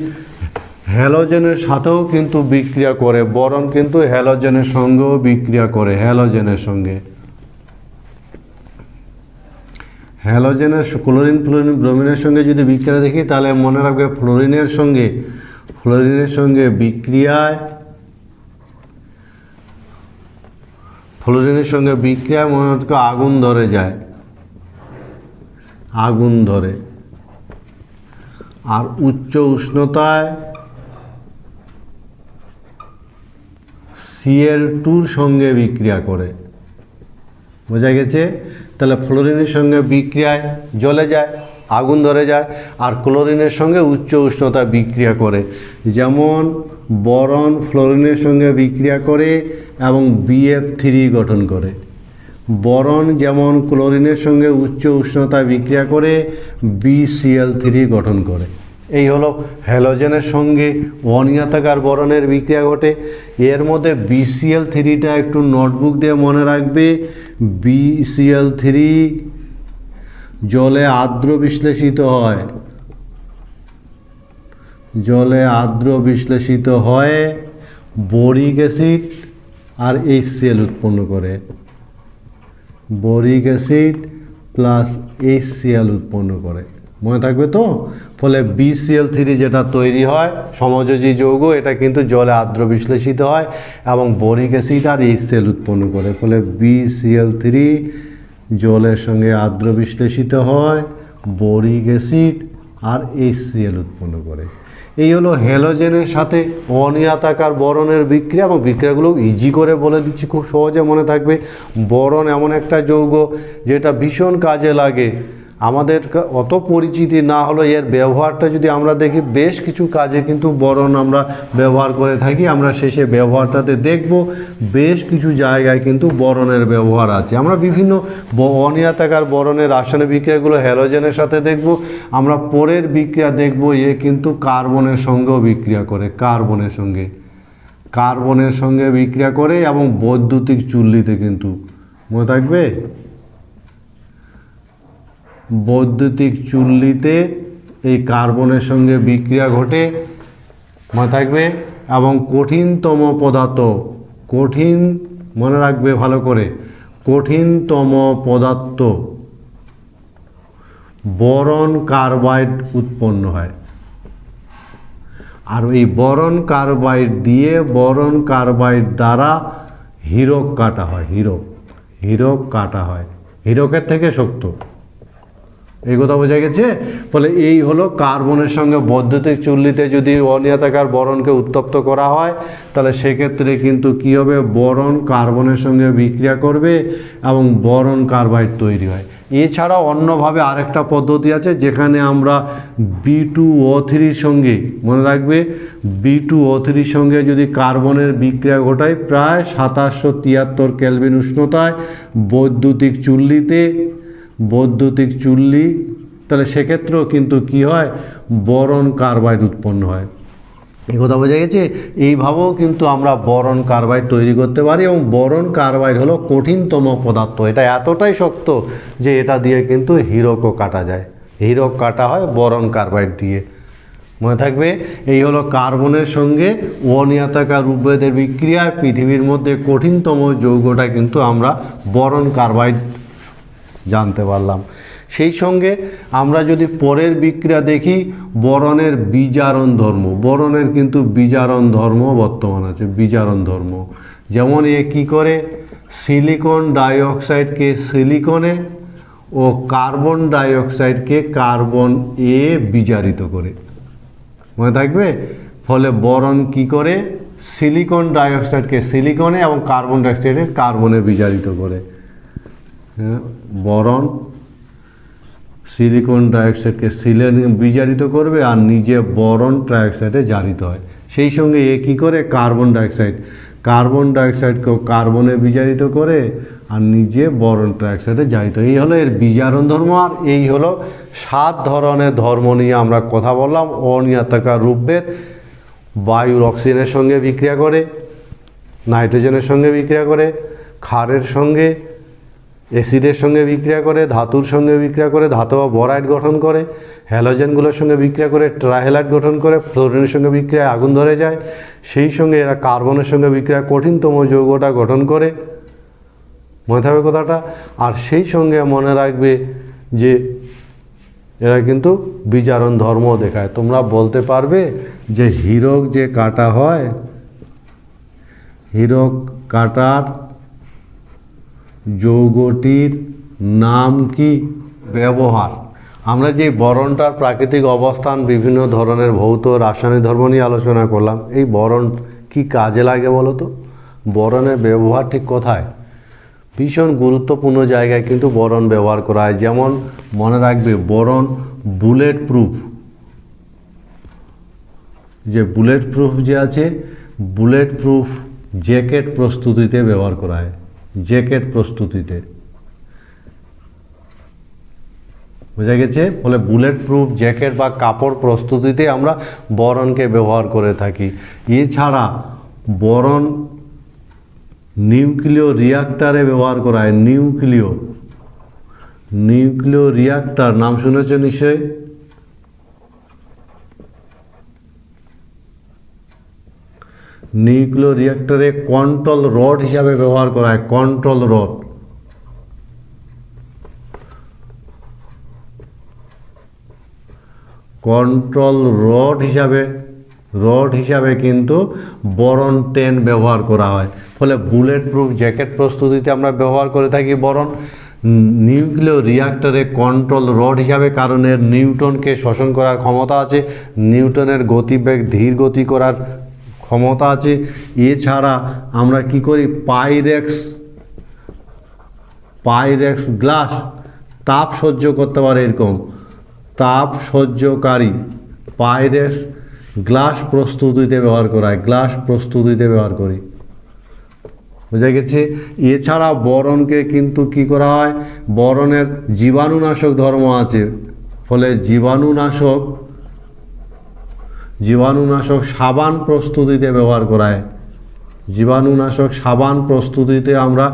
হ্যালোজেনের সাথেও কিন্তু বিক্রিয়া করে, বরণ কিন্তু হ্যালোজেনের সঙ্গেও বিক্রিয়া করে। হ্যালোজেনের সঙ্গে, হ্যালোজেনের ক্লোরিন ফ্লোরিন ব্রোমিনের সঙ্গে যদি বিক্রিয়া দেখি তাহলে মনে রাখবে ফ্লোরিনের সঙ্গে বিক্রিয়ায়, ফ্লোরিনের সঙ্গে বিক্রিয়ায় মনে রাখবে আগুন ধরে যায়। আগুন ধরে। আর উচ্চ উষ্ণতায় Cl2-র সঙ্গে বিক্রিয়া করে। বোঝা গেছে? তাহলে ফ্লোরিনের সঙ্গে বিক্রিয়ায় জ্বলে যায়, আগুন ধরে যায়। আর ক্লোরিনের সঙ্গে উচ্চ উষ্ণতা বিক্রিয়া করে। যেমন বরণ ফ্লোরিনের সঙ্গে বিক্রিয়া করে এবং BF3 গঠন করে। বরণ যেমন ক্লোরিনের সঙ্গে উচ্চ উষ্ণতায় বিক্রিয়া করে BCl3 গঠন করে। এই হলো হ্যালোজেনের সঙ্গে অনিয়তাকার বরণের বিক্রিয়া ঘটে। এর মধ্যে BCl3টা একটু নোটবুক দিয়ে মনে রাখবে। BCl3 জলে আর্দ্র বিশ্লেষিত হয়। জলে আর্দ্র বিশ্লেষিত হয় বোরিক অ্যাসিড আর HCl উৎপন্ন করে। বোরিক অ্যাসিড প্লাস HCl উৎপন্ন করে। মনে থাকবে তো? ফলে BCl3 যেটা তৈরি হয় সমযোজী যৌগ, এটা কিন্তু জলে আর্দ্র বিশ্লেষিত হয় এবং বোরিক অ্যাসিড আর HCl উৎপন্ন করে। ফলে BCl3 জলের সঙ্গে আর্দ্র বিশ্লেষিত হয়, বোরিক অ্যাসিড আর HCl উৎপন্ন করে। এই হলো হ্যালোজেনের সাথে অনিয়তাকার বরণের বিক্রিয়া। এবং বিক্রিয়াগুলো ইজি করে বলে দিচ্ছি, খুব সহজে মনে থাকবে। বরণ এমন একটা যৌগ যেটা ভীষণ কাজে লাগে। আমাদের অত পরিচিতি না হলো এর ব্যবহারটা যদি আমরা দেখি, বেশ কিছু কাজে কিন্তু বরণ আমরা ব্যবহার করে থাকি। আমরা শেষে ব্যবহারটাতে দেখব বেশ কিছু জায়গায় কিন্তু বরণের ব্যবহার আছে। আমরা বিভিন্ন অনিয়তাকার বরণের রাসায়নিক বিক্রিয়াগুলো হ্যালোজেনের সাথে দেখব। আমরা পরের বিক্রিয়া দেখব, এ কিন্তু কার্বনের সঙ্গেও বিক্রিয়া করে। কার্বনের সঙ্গে বিক্রিয়া করে এবং বৈদ্যুতিক চুল্লিতে কিন্তু। মনে থাকবে, বৈদ্যুতিক চুল্লিতে এই কার্বনের সঙ্গে বিক্রিয়া ঘটে। মনে থাকবে। এবং কঠিনতম পদার্থ, মনে রাখবে ভালো করে, কঠিনতম পদার্থ বোরন কার্বাইড উৎপন্ন হয়। আর এই বোরন কার্বাইড দিয়ে বোরন কার্বাইড দ্বারা হীরক কাটা হয়। হীরক কাটা হয়, হীরকের থেকে শক্ত। এই কথা বোঝা গেছে। ফলে এই হলো কার্বনের সঙ্গে বৈদ্যুতিক চুল্লিতে যদি অনিয়তাকার বোরনকে উত্তপ্ত করা হয় তাহলে সেক্ষেত্রে কিন্তু কী হবে, বোরন কার্বনের সঙ্গে বিক্রিয়া করবে এবং বোরন কার্বাইড তৈরি হয়। এছাড়াও অন্যভাবে আরেকটা পদ্ধতি আছে যেখানে আমরা B2O3 সঙ্গে, মনে রাখবে B2O3 সঙ্গে যদি কার্বনের বিক্রিয়া ঘটায় প্রায় 2773 কেলভিন উষ্ণতায় বৈদ্যুতিক চুল্লি, তাহলে সেক্ষেত্রেও কিন্তু কি হয়, বোরন কার্বাইড উৎপন্ন হয়। এই কথা বোঝা গেছে। এইভাবেও কিন্তু আমরা বোরন কার্বাইড তৈরি করতে পারি এবং বোরন কার্বাইড হলো কঠিনতম পদার্থ। এটা এতটাই শক্ত যে এটা দিয়ে কিন্তু হীরকও কাটা যায়। হীরক কাটা হয় বোরন কার্বাইড দিয়ে। মনে থাকবে, এই হলো কার্বনের সঙ্গে অনিয়তাকার রূপভেদের বিক্রিয়ায় পৃথিবীর মধ্যে কঠিনতম যৌগটা কিন্তু আমরা বোরন কার্বাইড জানতে পারলাম। সেই সঙ্গে আমরা যদি পরের বিক্রিয়া দেখি, বোরনের বিজারণ ধর্ম। বোরনের কিন্তু বিজারণ ধর্ম বর্তমান আছে, বিজারণ ধর্ম। যেমন এ কী করে, সিলিকন ডাইঅক্সাইডকে সিলিকনে ও কার্বন ডাইঅক্সাইডকে কার্বন এ বিজারিত করে। মনে থাকবে। ফলে বোরন কি করে, সিলিকন ডাইঅক্সাইডকে সিলিকনে এবং কার্বন ডাইঅক্সাইডকে কার্বনে বিজারিত করে। বোরন সিলিকন ডাইঅক্সাইডকে সিলিকনে বিজারিত করবে আর নিজে বোরন ডাইঅক্সাইডে জারিত হয়। সেই সঙ্গে এ কী করে, কার্বন ডাইঅক্সাইডকেও কার্বনে বিজারিত করে আর নিজে বোরন ডাইঅক্সাইডে জারিত। এই হলো এর বিজারণ ধর্ম। আর এই হলো 7 ধরনের ধর্ম নিয়ে আমরা কথা বললাম। অনিয়তাকার রূপভেদ বায়ুর অক্সিজেনের সঙ্গে বিক্রিয়া করে, নাইট্রোজেনের সঙ্গে বিক্রিয়া করে, ক্ষারের সঙ্গে, অ্যাসিডের সঙ্গে বিক্রিয়া করে, ধাতুর সঙ্গে বিক্রিয়া করে ধাতব বোরাইড গঠন করে, হ্যালোজেনগুলোর সঙ্গে বিক্রিয়া করে ট্রাইহ্যালাইড গঠন করে, ফ্লোরিনের সঙ্গে বিক্রিয়ায় আগুন ধরে যায়। সেই সঙ্গে এরা কার্বনের সঙ্গে বিক্রিয়া কঠিনতম যৌগটা গঠন করে। মনে থাকবে কথাটা। আর সেই সঙ্গে মনে রাখবে যে এরা কিন্তু বিজারণ ধর্ম দেখায়। তোমরা বলতে পারবে যে হীরক যে কাটা হয়, হীরক কাটার যৌগটির নাম কি? ব্যবহার। আমরা যে বোরনটার প্রাকৃতিক অবস্থান, বিভিন্ন ধরনের ভৌত রাসায়নিক ধর্ম নিয়ে আলোচনা করলাম। এই বোরন কি কাজে লাগে বলো তো? বোরনের ব্যবহার ঠিক কোথায়? ভীষণ গুরুত্বপূর্ণ জায়গায় কিন্তু বোরন ব্যবহার করা হয়। যেমন মনে রাখবে, বোরন বুলেট প্রুফ, যে বুলেট প্রুফ যে আছে, বুলেট প্রুফ জ্যাকেট প্রস্তুতিতে ব্যবহার করা হয়। জ্যাকেট প্রস্তুতিতে, বোঝা গেছে। ফলে বুলেট প্রুফ জ্যাকেট বা কাপড় প্রস্তুতিতে আমরা বোরনকে ব্যবহার করে থাকি। এছাড়া বোরন নিউক্লিয় রিয়াক্টারে ব্যবহার করা হয়। নিউক্লিয় রিয়াক্টার নাম শুনেছ নিশ্চয়ই। নিউক্লিয় রিয়াক্টরে কন্ট্রোল রড হিসাবে ব্যবহার করা হয়। কন্ট্রোল রড হিসাবে কিন্তু বোরন 10 ব্যবহার করা হয়। ফলে বুলেট প্রুফ জ্যাকেট প্রস্তুতিতে আমরা ব্যবহার করে থাকি বোরন। নিউক্লিয় রিয়াক্টরে কন্ট্রোল রড হিসাবে, কারণ এর নিউটনকে শোষণ করার ক্ষমতা আছে, নিউটনের গতিবেগ ধীর গতি করার ক্ষমতা আছে। এছাড়া আমরা কি করি, পাইরেক্স গ্লাস তাপ সহ্য করতে পারে, এরকম তাপ সহ্যকারী পাইরেক্স গ্লাস প্রস্তুতিতে ব্যবহার করা হয়। গ্লাস প্রস্তুতিতে ব্যবহার করি, বোঝা গেছে। এছাড়া বোরনকে কিন্তু কি করা হয়, বোরনের জীবাণুনাশক ধর্ম আছে। ফলে জীবাণুনাশক সাবান প্রস্তুতিতে ব্যবহার করা হয়। জীবাণুনাশক সাবান প্রস্তুতিতে আমরা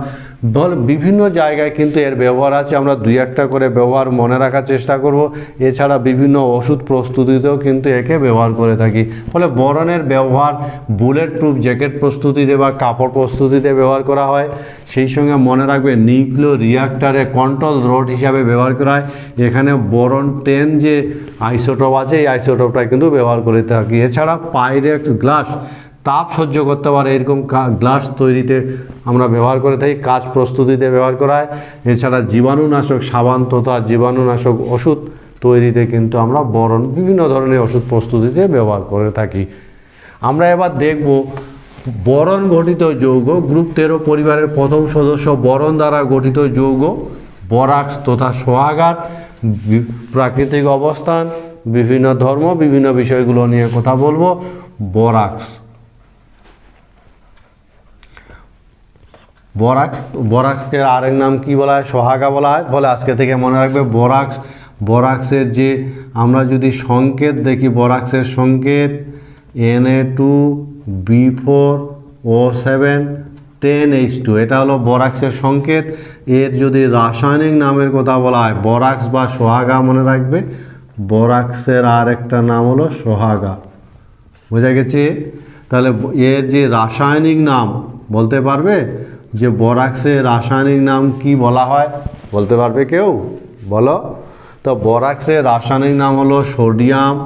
বিভিন্ন জায়গায় কিন্তু এর ব্যবহার আছে, আমরা দুই একটা করে ব্যবহার মনে রাখার চেষ্টা করব। এছাড়া বিভিন্ন ওষুধ প্রস্তুতিতেও কিন্তু একে ব্যবহার করে থাকি। ফলে বোরনের ব্যবহার বুলেট প্রুফ জ্যাকেট প্রস্তুতিতে বা কাপড় প্রস্তুতিতে ব্যবহার করা হয়। সেই সঙ্গে মনে রাখবে নিউক্লিয় রিঅ্যাক্টরে কন্ট্রোল রড হিসাবে ব্যবহার করা হয়। এখানে বোরন 10 যে আইসোটোপ আছে এই আইসোটোপটা কিন্তু ব্যবহার করে থাকি। এছাড়া পাইরেক্স গ্লাস তাপ সহ্য করতে পারে এরকম গ্লাস তৈরিতে আমরা ব্যবহার করে থাকি, কাঁচ প্রস্তুতিতে ব্যবহার করা হয়। এছাড়া জীবাণুনাশক সাবান তথা জীবাণুনাশক ওষুধ তৈরিতে কিন্তু আমরা বোরন বিভিন্ন ধরনের ওষুধ প্রস্তুতিতে ব্যবহার করে থাকি। আমরা এবার দেখব বোরন গঠিত যৌগ। গ্রুপ 13 পরিবারের প্রথম সদস্য বোরন দ্বারা গঠিত যৌগ বোরাক্স তথা সোহাগার প্রাকৃতিক অবস্থান, বিভিন্ন ধর্ম, বিভিন্ন বিষয়গুলো নিয়ে কথা বলবো। বোরাক্সকে আরেক নাম কি বলা হয়? সোহাগা বলা হয়। বলে আজকে থেকে মনে রাখবে বোরাক্সের যে আমরা যদি সংকেত দেখি, বোরাক্সের সংকেত Na2B4O7 10H2, এটা হলো বোরাক্সের সংকেত। এর যদি রাসায়নিক নামের কথা বলা হয় বোরাক্স বা সোহাগা মনে রাখবে, বোরাক্সের আর একটা নাম হলো সোহাগা। বোঝা গেছে? তাহলে এর যে রাসায়নিক নাম বলতে পারবে যে বোরাক্সের রাসায়নিক নাম কি বলা হয়? বলতে পারবে কেউ? বলো তো। বোরাক্সের রাসায়নিক নাম হলো সোডিয়াম।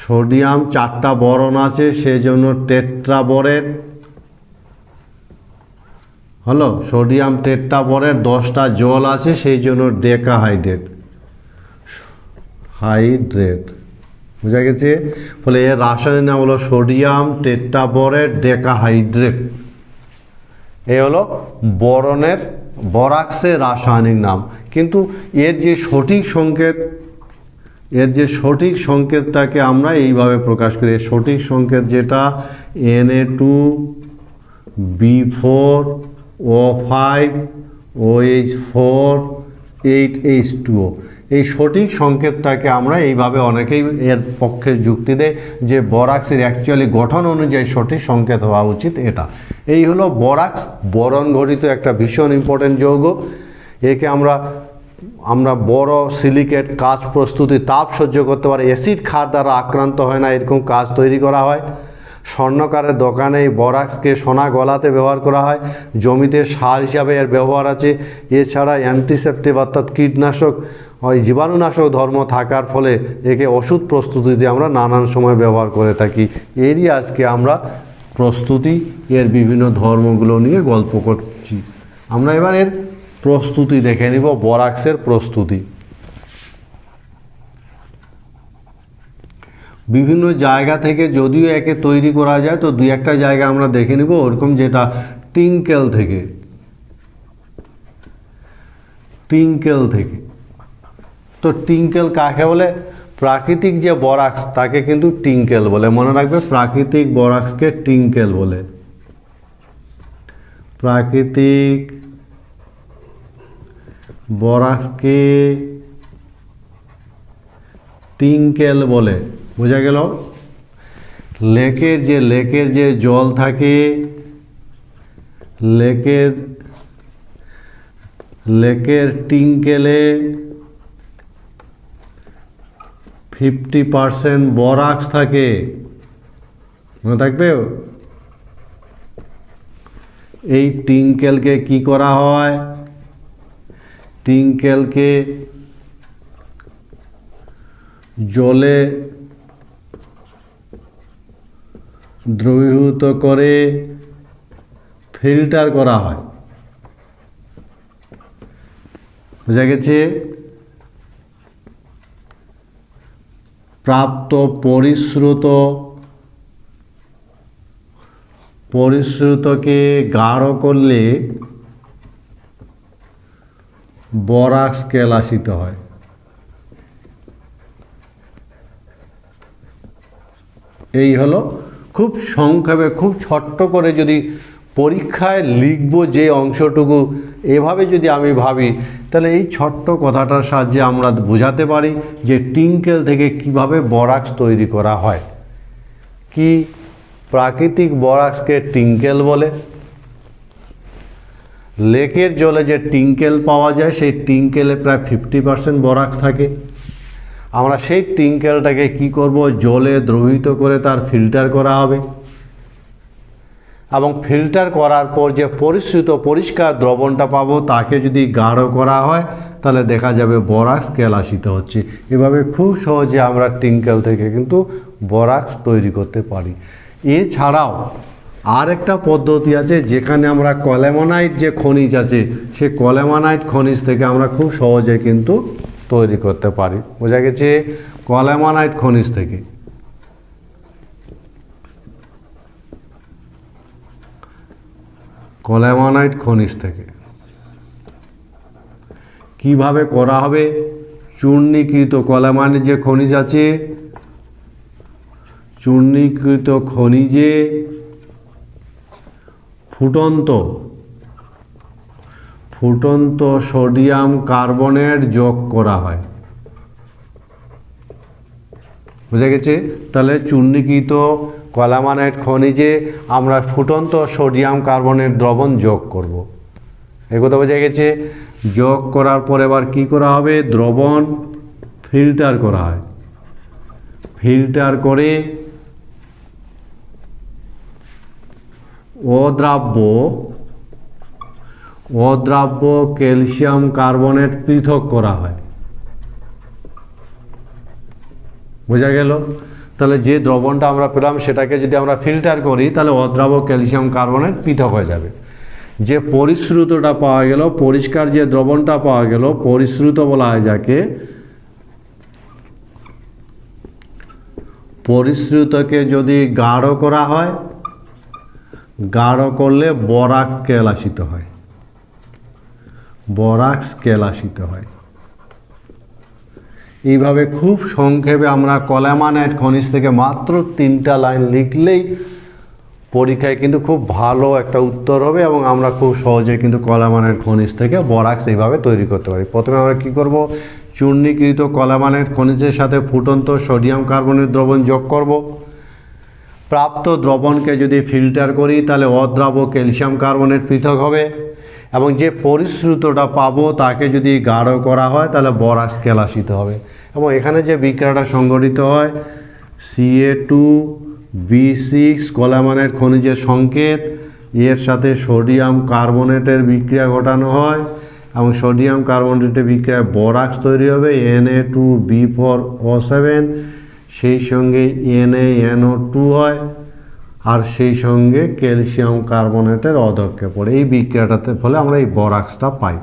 সোডিয়াম 4টা বরন আছে সেজন্য টেট্রাবোরেট হলো। সোডিয়াম টেট্রাবোরেট 10টা জল আছে সেই জন্য ডেকাহাইড্রেট। বুঝা গেছে? ফলে এর রাসায়নিক নাম হলো সোডিয়াম টেট্রাবোরেট ডেকাহাইড্রেট। এই হলো বোরাক্সের রাসায়নিক নাম। কিন্তু এর যে সঠিক সংকেতটাকে আমরা এইভাবে প্রকাশ করি। এর সঠিক সংকেত যেটা Na2B4O5OH4 8H2O, এই সঠিক সংকেতটাকে আমরা এইভাবে অনেকেই এর পক্ষে যুক্তি দেয় যে বোরাক্সের অ্যাকচুয়ালি গঠন অনুযায়ী সঠিক সংকেত হওয়া উচিত এটা। এই হলো বোরাক্স, বোরন গঠিত একটা ভীষণ ইম্পর্টেন্ট যৌগ। একে আমরা বড় সিলিকেট কাঁচ প্রস্তুতি তাপ সহ্য করতে পারে, অ্যাসিড ক্ষার দ্বারা আক্রান্ত হয় না এরকম কাঁচ তৈরি করা হয়। স্বর্ণকারের দোকানে এই বোরাক্সকে সোনা গলাতে ব্যবহার করা হয়। জমিতে সার হিসাবে এর ব্যবহার আছে। এছাড়া অ্যান্টিসেপ্টিক অর্থাৎ কীটনাশক ওই জীবাণুনাশক ধর্ম থাকার ফলে একে ওষুধ প্রস্তুতিতে আমরা নানান সময় ব্যবহার করে থাকি। এরই আজকে আমরা প্রস্তুতি এর বিভিন্ন ধর্মগুলো নিয়ে গল্প করছি। আমরা এবার এর প্রস্তুতি দেখে নিব, বোরাক্সের প্রস্তুতি। বিভিন্ন জায়গা থেকে যদিও একে তৈরি করা যায় তো দুই একটা জায়গা আমরা দেখে নিব ওরকম, যেটা টিঙ্কেল থেকে। তো টিঙ্কেল কাকে বলে? প্রাকৃতিক যে বোরাক্স তাকে কিন্তু টিঙ্কেল বলে। মনে রাখবে প্রাকৃতিক বোরাক্সকে টিঙ্কেল বলে। প্রাকৃতিক বোরাক্সকে টিঙ্কেল বলে। বোঝা গেল? লেকের যে জল থাকে, লেকের টিঙ্কেলে 50% বোরাক্স থাকে। মনে থাকবে? এই টিঙ্কেলকে কি করা হয়? টিঙ্কেলকে জলে দ্রবীভূত করে ফিল্টার করা হয়। বোঝা গেছে? প্রাপ্ত পরিশ্রুতকে গাঢ় করলে বোরাক্স কেলাসিত হয়। এই হলো খুব সংক্ষেপে, খুব ছোট্ট করে যদি পরীক্ষায় লিখব যে অংশটুকু, এভাবে যদি আমি ভাবি তাহলে এই ছোট্ট কথাটার সাহায্যে আমরা বোঝাতে পারি যে টিঙ্কেল থেকে কিভাবে বোরাক্স তৈরি করা হয়। কি প্রাকৃতিক বোরাক্সকে টিঙ্কেল বলে। লেকের জলে যে টিঙ্কেল পাওয়া যায় সেই টিঙ্কেলে প্রায় 50% বোরাক্স থাকে। আমরা সেই টিঙ্কেলটাকে কি করব, জলে দ্রবীভূত করে তার ফিল্টার করা হবে এবং ফিল্টার করার পর যে পরিশ্রুত পরিষ্কার দ্রবণটা পাবো তাকে যদি গাঢ় করা হয় তাহলে দেখা যাবে বোরাক্স কেলাসিত হচ্ছে। এভাবে খুব সহজে আমরা টিঙ্কেল থেকে কিন্তু বোরাক্স তৈরি করতে পারি। এছাড়াও আর একটা পদ্ধতি আছে যেখানে আমরা কলেমোনাইট যে খনিজ আছে সেই কলেমোনাইট খনিজ থেকে আমরা খুব সহজে কিন্তু তৈরি করতে পারি। বোঝা গেছে? কলেমোনাইট খনিজ থেকে। কলেমোনাইট খনিজ থেকে কিভাবে করা হবে? চূর্ণীকৃত কলেমোনাইট যে খনিজ আছে, চূর্ণীকৃত খনিজে ফুটন্ত সোডিয়াম কার্বনেট যোগ করা হয়। বুঝা গেছে? তাহলে চূর্ণীকৃত কলেমোনাইট খনিজে আমরা ফুটন্ত সোডিয়াম কার্বনেট দ্রবণ যোগ করব। এই কথা বোঝা গেছে? যোগ করার পর এবার কি করা হবে? দ্রবণ ফিল্টার করা হয়। ফিল্টার করে অদ্রাব্য ক্যালসিয়াম কার্বনেট পৃথক করা হয়। বোঝা গেল? তাহলে যে দ্রবণটা আমরা পেলাম সেটাকে যদি আমরা ফিল্টার করি তাহলে অদ্রাব্য ক্যালসিয়াম কার্বনেট পৃথক হয়ে যাবে। যে পরিশ্রুতটা পাওয়া গেল, পরিষ্কার যে দ্রবণটা পাওয়া গেল, পরিশ্রুত বলা হয় যাকে। পরিশ্রুতকে যদি গাঢ় করা হয়, গাঢ় করলে বোরাক্স কেলাসিত হয়। বোরাক্স কেলাসিত হয়। এইভাবে খুব সংক্ষেপে আমরা কলেমোনাইট খনিজ থেকে মাত্র 3টা লাইন লিখলেই পরীক্ষায় কিন্তু খুব ভালো একটা উত্তর হবে এবং আমরা খুব সহজে কিন্তু কলেমোনাইট খনিজ থেকে বোরাক্স এইভাবে তৈরি করতে পারি। প্রথমে আমরা কি করব? চূর্ণীকৃত কলেমোনাইট খনিজের সাথে ফুটন্ত সোডিয়াম কার্বনেট দ্রবণ যোগ করব। প্রাপ্ত দ্রবণকে যদি ফিল্টার করি তাহলে অদ্রাব্য ক্যালসিয়াম কার্বনেট পৃথক হবে এবং যে পরিশ্রুতটা পাবো তাকে যদি গাঢ় করা হয় তাহলে বোরাক্স কেলাসিত হবে। এবং এখানে যে বিক্রিয়াটা সংঘটিত হয় Ca2B6 কলেমোনাইট খনিজের সংকেত, এর সাথে সোডিয়াম কার্বনেটের বিক্রিয়া ঘটানো হয় এবং সোডিয়াম কার্বনেটের বিক্রিয়ায় বোরাক্স তৈরি হবে Na2B4O7, সেই সঙ্গে NaNO2 হয় আর সেই সঙ্গে ক্যালসিয়াম কার্বনেটের অধক্ষে পড়ে। এই বিক্রিয়াটাতে ফলে আমরা এই বোরাক্সটা পাই।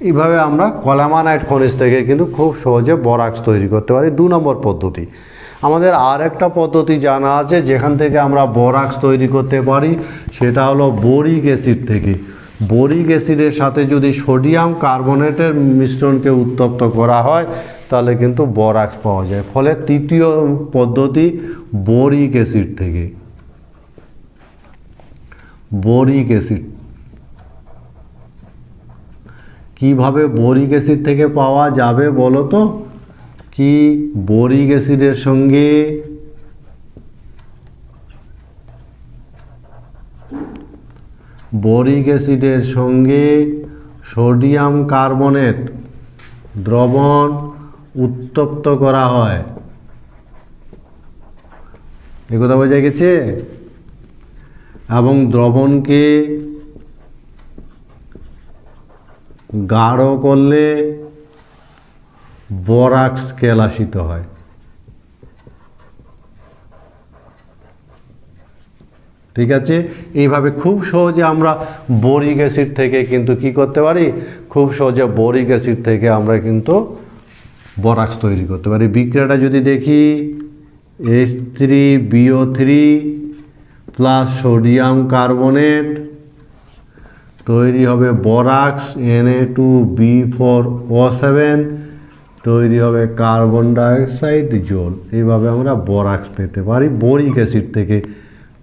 এইভাবে আমরা কলেমোনাইট খনিজ থেকে কিন্তু খুব সহজে বোরাক্স তৈরি করতে পারি। 2 নম্বর পদ্ধতি। আমাদের আর একটা পদ্ধতি জানা আছে যেখান থেকে আমরা বোরাক্স তৈরি করতে পারি, সেটা হলো বোরিক অ্যাসিড থেকে। বোরিক অ্যাসিডের সাথে যদি সোডিয়াম কার্বনেটের মিশ্রণকে উত্তপ্ত করা হয় তাহলে কিন্তু বোরাক্স পাওয়া যায়। ফলে 3য় পদ্ধতি বোরিক অ্যাসিড থেকে। বোরিক অ্যাসিড কিভাবে বোরিক অ্যাসিড থেকে পাওয়া যাবে বলো তো? কি বোরিক অ্যাসিডের সঙ্গে সোডিয়াম কার্বনেট দ্রবণ উত্তপ্ত করা হয়। এ কথা বোঝা গেছে? এবং দ্রবণকে গাঢ় করলে বোরাক্স কেলাসিত হয়। ঠিক আছে? এইভাবে খুব সহজে আমরা বোরিক অ্যাসিড থেকে কিন্তু কি করতে পারি? খুব সহজে বোরিক অ্যাসিড থেকে আমরা কিন্তু বোরাক্স তৈরি করতে পারি। বিক্রিয়াটা যদি দেখি H3BO3 প্লাস সোডিয়াম কার্বনেট তৈরি হবে বোরাক্স Na2B4O7, তৈরি হবে কার্বন ডাইঅক্সাইড জল। এইভাবে আমরা বোরাক্স পেতে পারি বোরিক অ্যাসিড থেকে।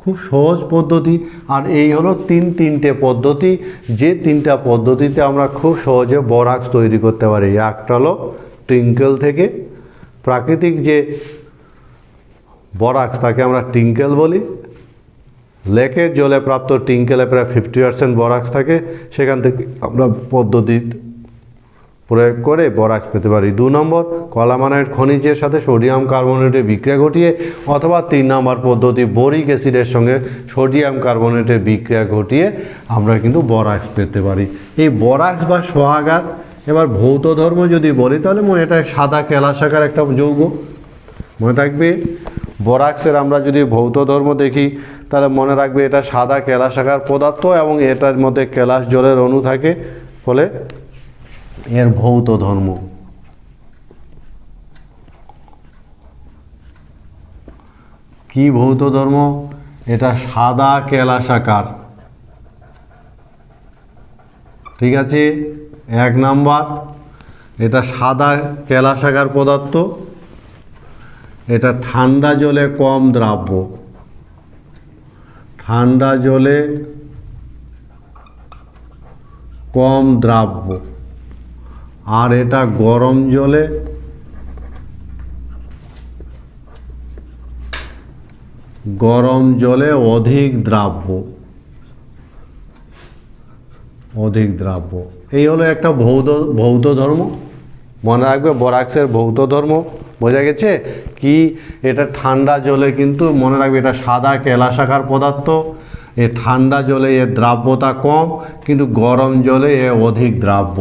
খুব সহজ পদ্ধতি। আর এই হলো তিনটে পদ্ধতি, যে 3টা পদ্ধতিতে আমরা খুব সহজে বোরাক্স তৈরি করতে পারি। একটা হলো টিঙ্কেল থেকে, প্রাকৃতিক যে বরাক্স তাকে আমরা টিঙ্কেল বলি। লেকের জলে প্রাপ্ত টিঙ্কেলে প্রায় 50% বরাক্স থাকে, সেখান থেকে আমরা পদ্ধতি প্রয়োগ করে বরাক্স পেতে পারি। 2 নম্বর, কলামানাইট খনিজের সাথে সোডিয়াম কার্বনেটের বিক্রিয়া ঘটিয়ে, অথবা 3 নম্বর পদ্ধতি বোরিক অ্যাসিডের সঙ্গে সোডিয়াম কার্বনেটের বিক্রিয়া ঘটিয়ে আমরা কিন্তু বরাক্স পেতে পারি। এই বরাক্স বা সোহাগার, এবার ভৌত ধর্ম যদি বলি তাহলে এটা সাদা কেলাসাকার একটা যৌগ, মনে থাকবে। বরাক্সের আমরা যদি ভৌত ধর্ম দেখি তাহলে মনে রাখবে এটা সাদা কেলাসাকার পদার্থ এবং এটার মধ্যে কেলাস জলের অণু থাকে, ফলে এর ভৌত ধর্ম। কি ভৌত ধর্ম? এটা সাদা কেলাসাকার, ঠিক আছে। 1 নাম্বার, এটা সাদা কেলাসাকার পদার্থ, এটা ঠান্ডা জলে কম দ্রাব্য, ঠান্ডা জলে কম দ্রাব্য, আর এটা গরম জলে অধিক দ্রাব্য, এই হলো একটা ভৌত ধর্ম। মনে রাখবে বরাক্সের ভৌত ধর্ম, বোঝা গেছে কি? এটা ঠান্ডা জলে কিন্তু মনে রাখবে এটা সাদা কেলাসাকার পদার্থ, এ ঠান্ডা জলে এর দ্রাব্যতা কম, কিন্তু গরম জলে এ অধিক দ্রাব্য।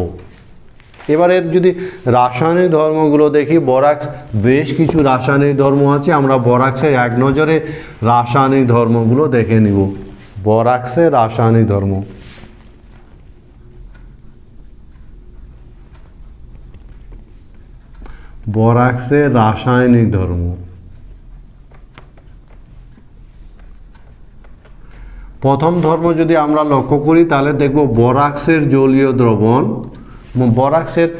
এবার এর যদি রাসায়নিক ধর্মগুলো দেখি, বরাক্স বেশ কিছু রাসায়নিক ধর্ম আছে, আমরা বরাক্সের এক নজরে রাসায়নিক ধর্মগুলো দেখে নিব। বরাক্সের রাসায়নিক ধর্ম, বরাক্সের রাসায়নিক ধর্ম। প্রথম ধর্ম যদি আমরা লক্ষ্য করি তাহলে দেখব বরাক্সের জলীয় দ্রবণ, বরাক্সের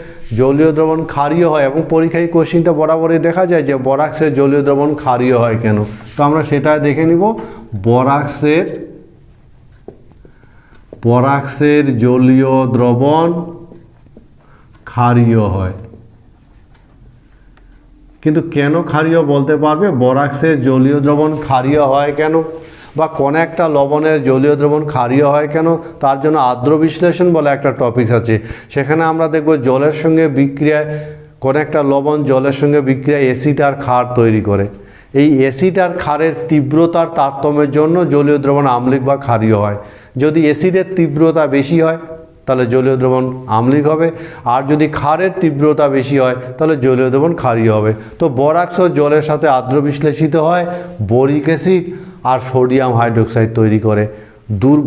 জলীয় দ্রবণ ক্ষারীয় হয়, এবং পরীক্ষায় কোশ্চিনটা বরাবরই দেখা যায় যে বরাক্সের জলীয় দ্রবণ ক্ষারীয় হয় কেন। তো আমরা সেটা দেখে নিব। বরাক্সের জলীয় দ্রবণ ক্ষারীয় হয়, কিন্তু কেন ক্ষারীয় বলতে পারবে? বরাক্সের জলীয় দ্রবণ ক্ষারীয় হয় কেন, বা কোন একটা লবণের জলীয় দ্রবণ ক্ষারীয় হয় কেন, তার জন্য আর্দ্র বিশ্লেষণ বলে একটা টপিক আছে। সেখানে আমরা দেখব জলের সঙ্গে বিক্রিয়ায় কোন একটা লবণ জলের সঙ্গে বিক্রিয়ায় অ্যাসিড আর ক্ষার তৈরি করে। এই অ্যাসিড আর ক্ষারের তীব্রতার তারতম্যের জন্য জলীয় দ্রবণ আম্লিক বা ক্ষারীয় হয়। যদি অ্যাসিডের তীব্রতা বেশি হয় তাহলে জলীয় দ্রবণ আম্লিক হবে, আর যদি ক্ষারের তীব্রতা বেশি হয় তাহলে জলীয় দ্রবণ ক্ষারীয় হবে। তো বরাক্সও জলের সাথে আর্দ্র বিশ্লেষিত হয়, বোরিক অ্যাসিড আর সোডিয়াম হাইড্রোক্সাইড তৈরি করে।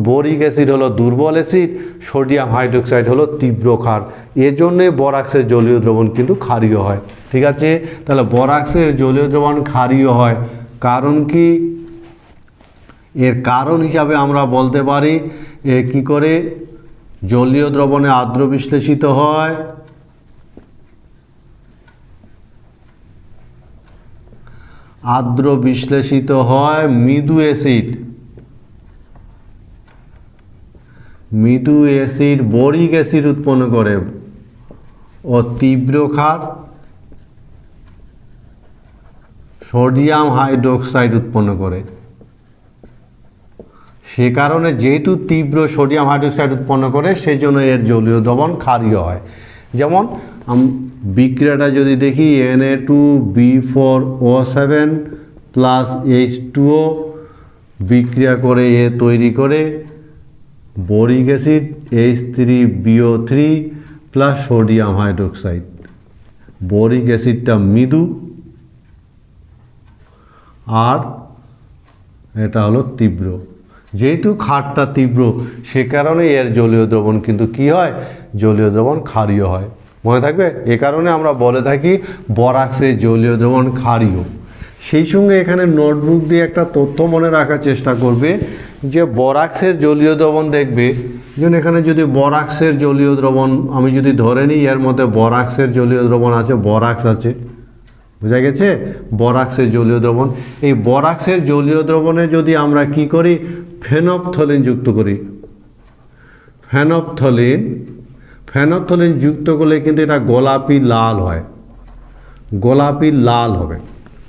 বোরিক অ্যাসিড হলো দুর্বল অ্যাসিড, সোডিয়াম হাইড্রোক্সাইড হলো তীব্র ক্ষার, এজন্যই বরাক্সের জলীয় দ্রবণ কিন্তু ক্ষারীয় হয়। ঠিক আছে, তাহলে বরাক্সের জলীয় দ্রবণ ক্ষারীয় হয় কারণ কি? এর কারণ হিসাবে আমরা বলতে পারি কি করে জলীয় দ্রবণে আর্দ্র বিশ্লেষিত হয়, আর্দ্র বিশ্লেষিত হয় মৃদু অ্যাসিড, বোরিক অ্যাসিড উৎপন্ন করে ও তীব্র ক্ষার সোডিয়াম হাইড্রোক্সাইড উৎপন্ন করে। সে কারণে যেহেতু তীব্র সোডিয়াম হাইড্রোক্সাইড উৎপন্ন করে সেই জন্য এর জলীয় দ্রবণ ক্ষারীয় হয়। যেমন বিক্রিয়াটা যদি দেখি Na2B4O7 প্লাস H2O বিক্রিয়া করে এ তৈরি করে boric acid H3BO3 plus sodium hydroxide. Boric অ্যাসিডটা মৃদু আর এটা হলো তীব্র। যেহেতু ক্ষারটা তীব্র সে কারণে এর জলীয় দ্রবণ কিন্তু কি হয়? জলীয় দ্রবণ ক্ষারীয় হয়। মনে থাকবে, এ কারণে আমরা বলে থাকি বরাক্সের জলীয় দ্রবণ ক্ষারীয়। সেই সঙ্গে এখানে নোটবুক দিয়ে একটা তথ্য মনে রাখার চেষ্টা করবে যে বরাক্সের জলীয় দ্রবণ দেখবে, যেমন এখানে যদি বরাক্সের জলীয় দ্রবণ আমি যদি ধরে নিই এর মধ্যে বরাক্সের জলীয় দ্রবণ আছে, বরাক্স আছে, বোঝা গেছে? বরাক্সের জলীয় দ্রবণ, এই বরাক্সের জলীয় দ্রবণে যদি আমরা কি করি? ফেনফথলিন যুক্ত করি। ফেনফথলিন যুক্ত করলে কিন্তু এটা গোলাপি লাল হয়। গোলাপি লাল হবে।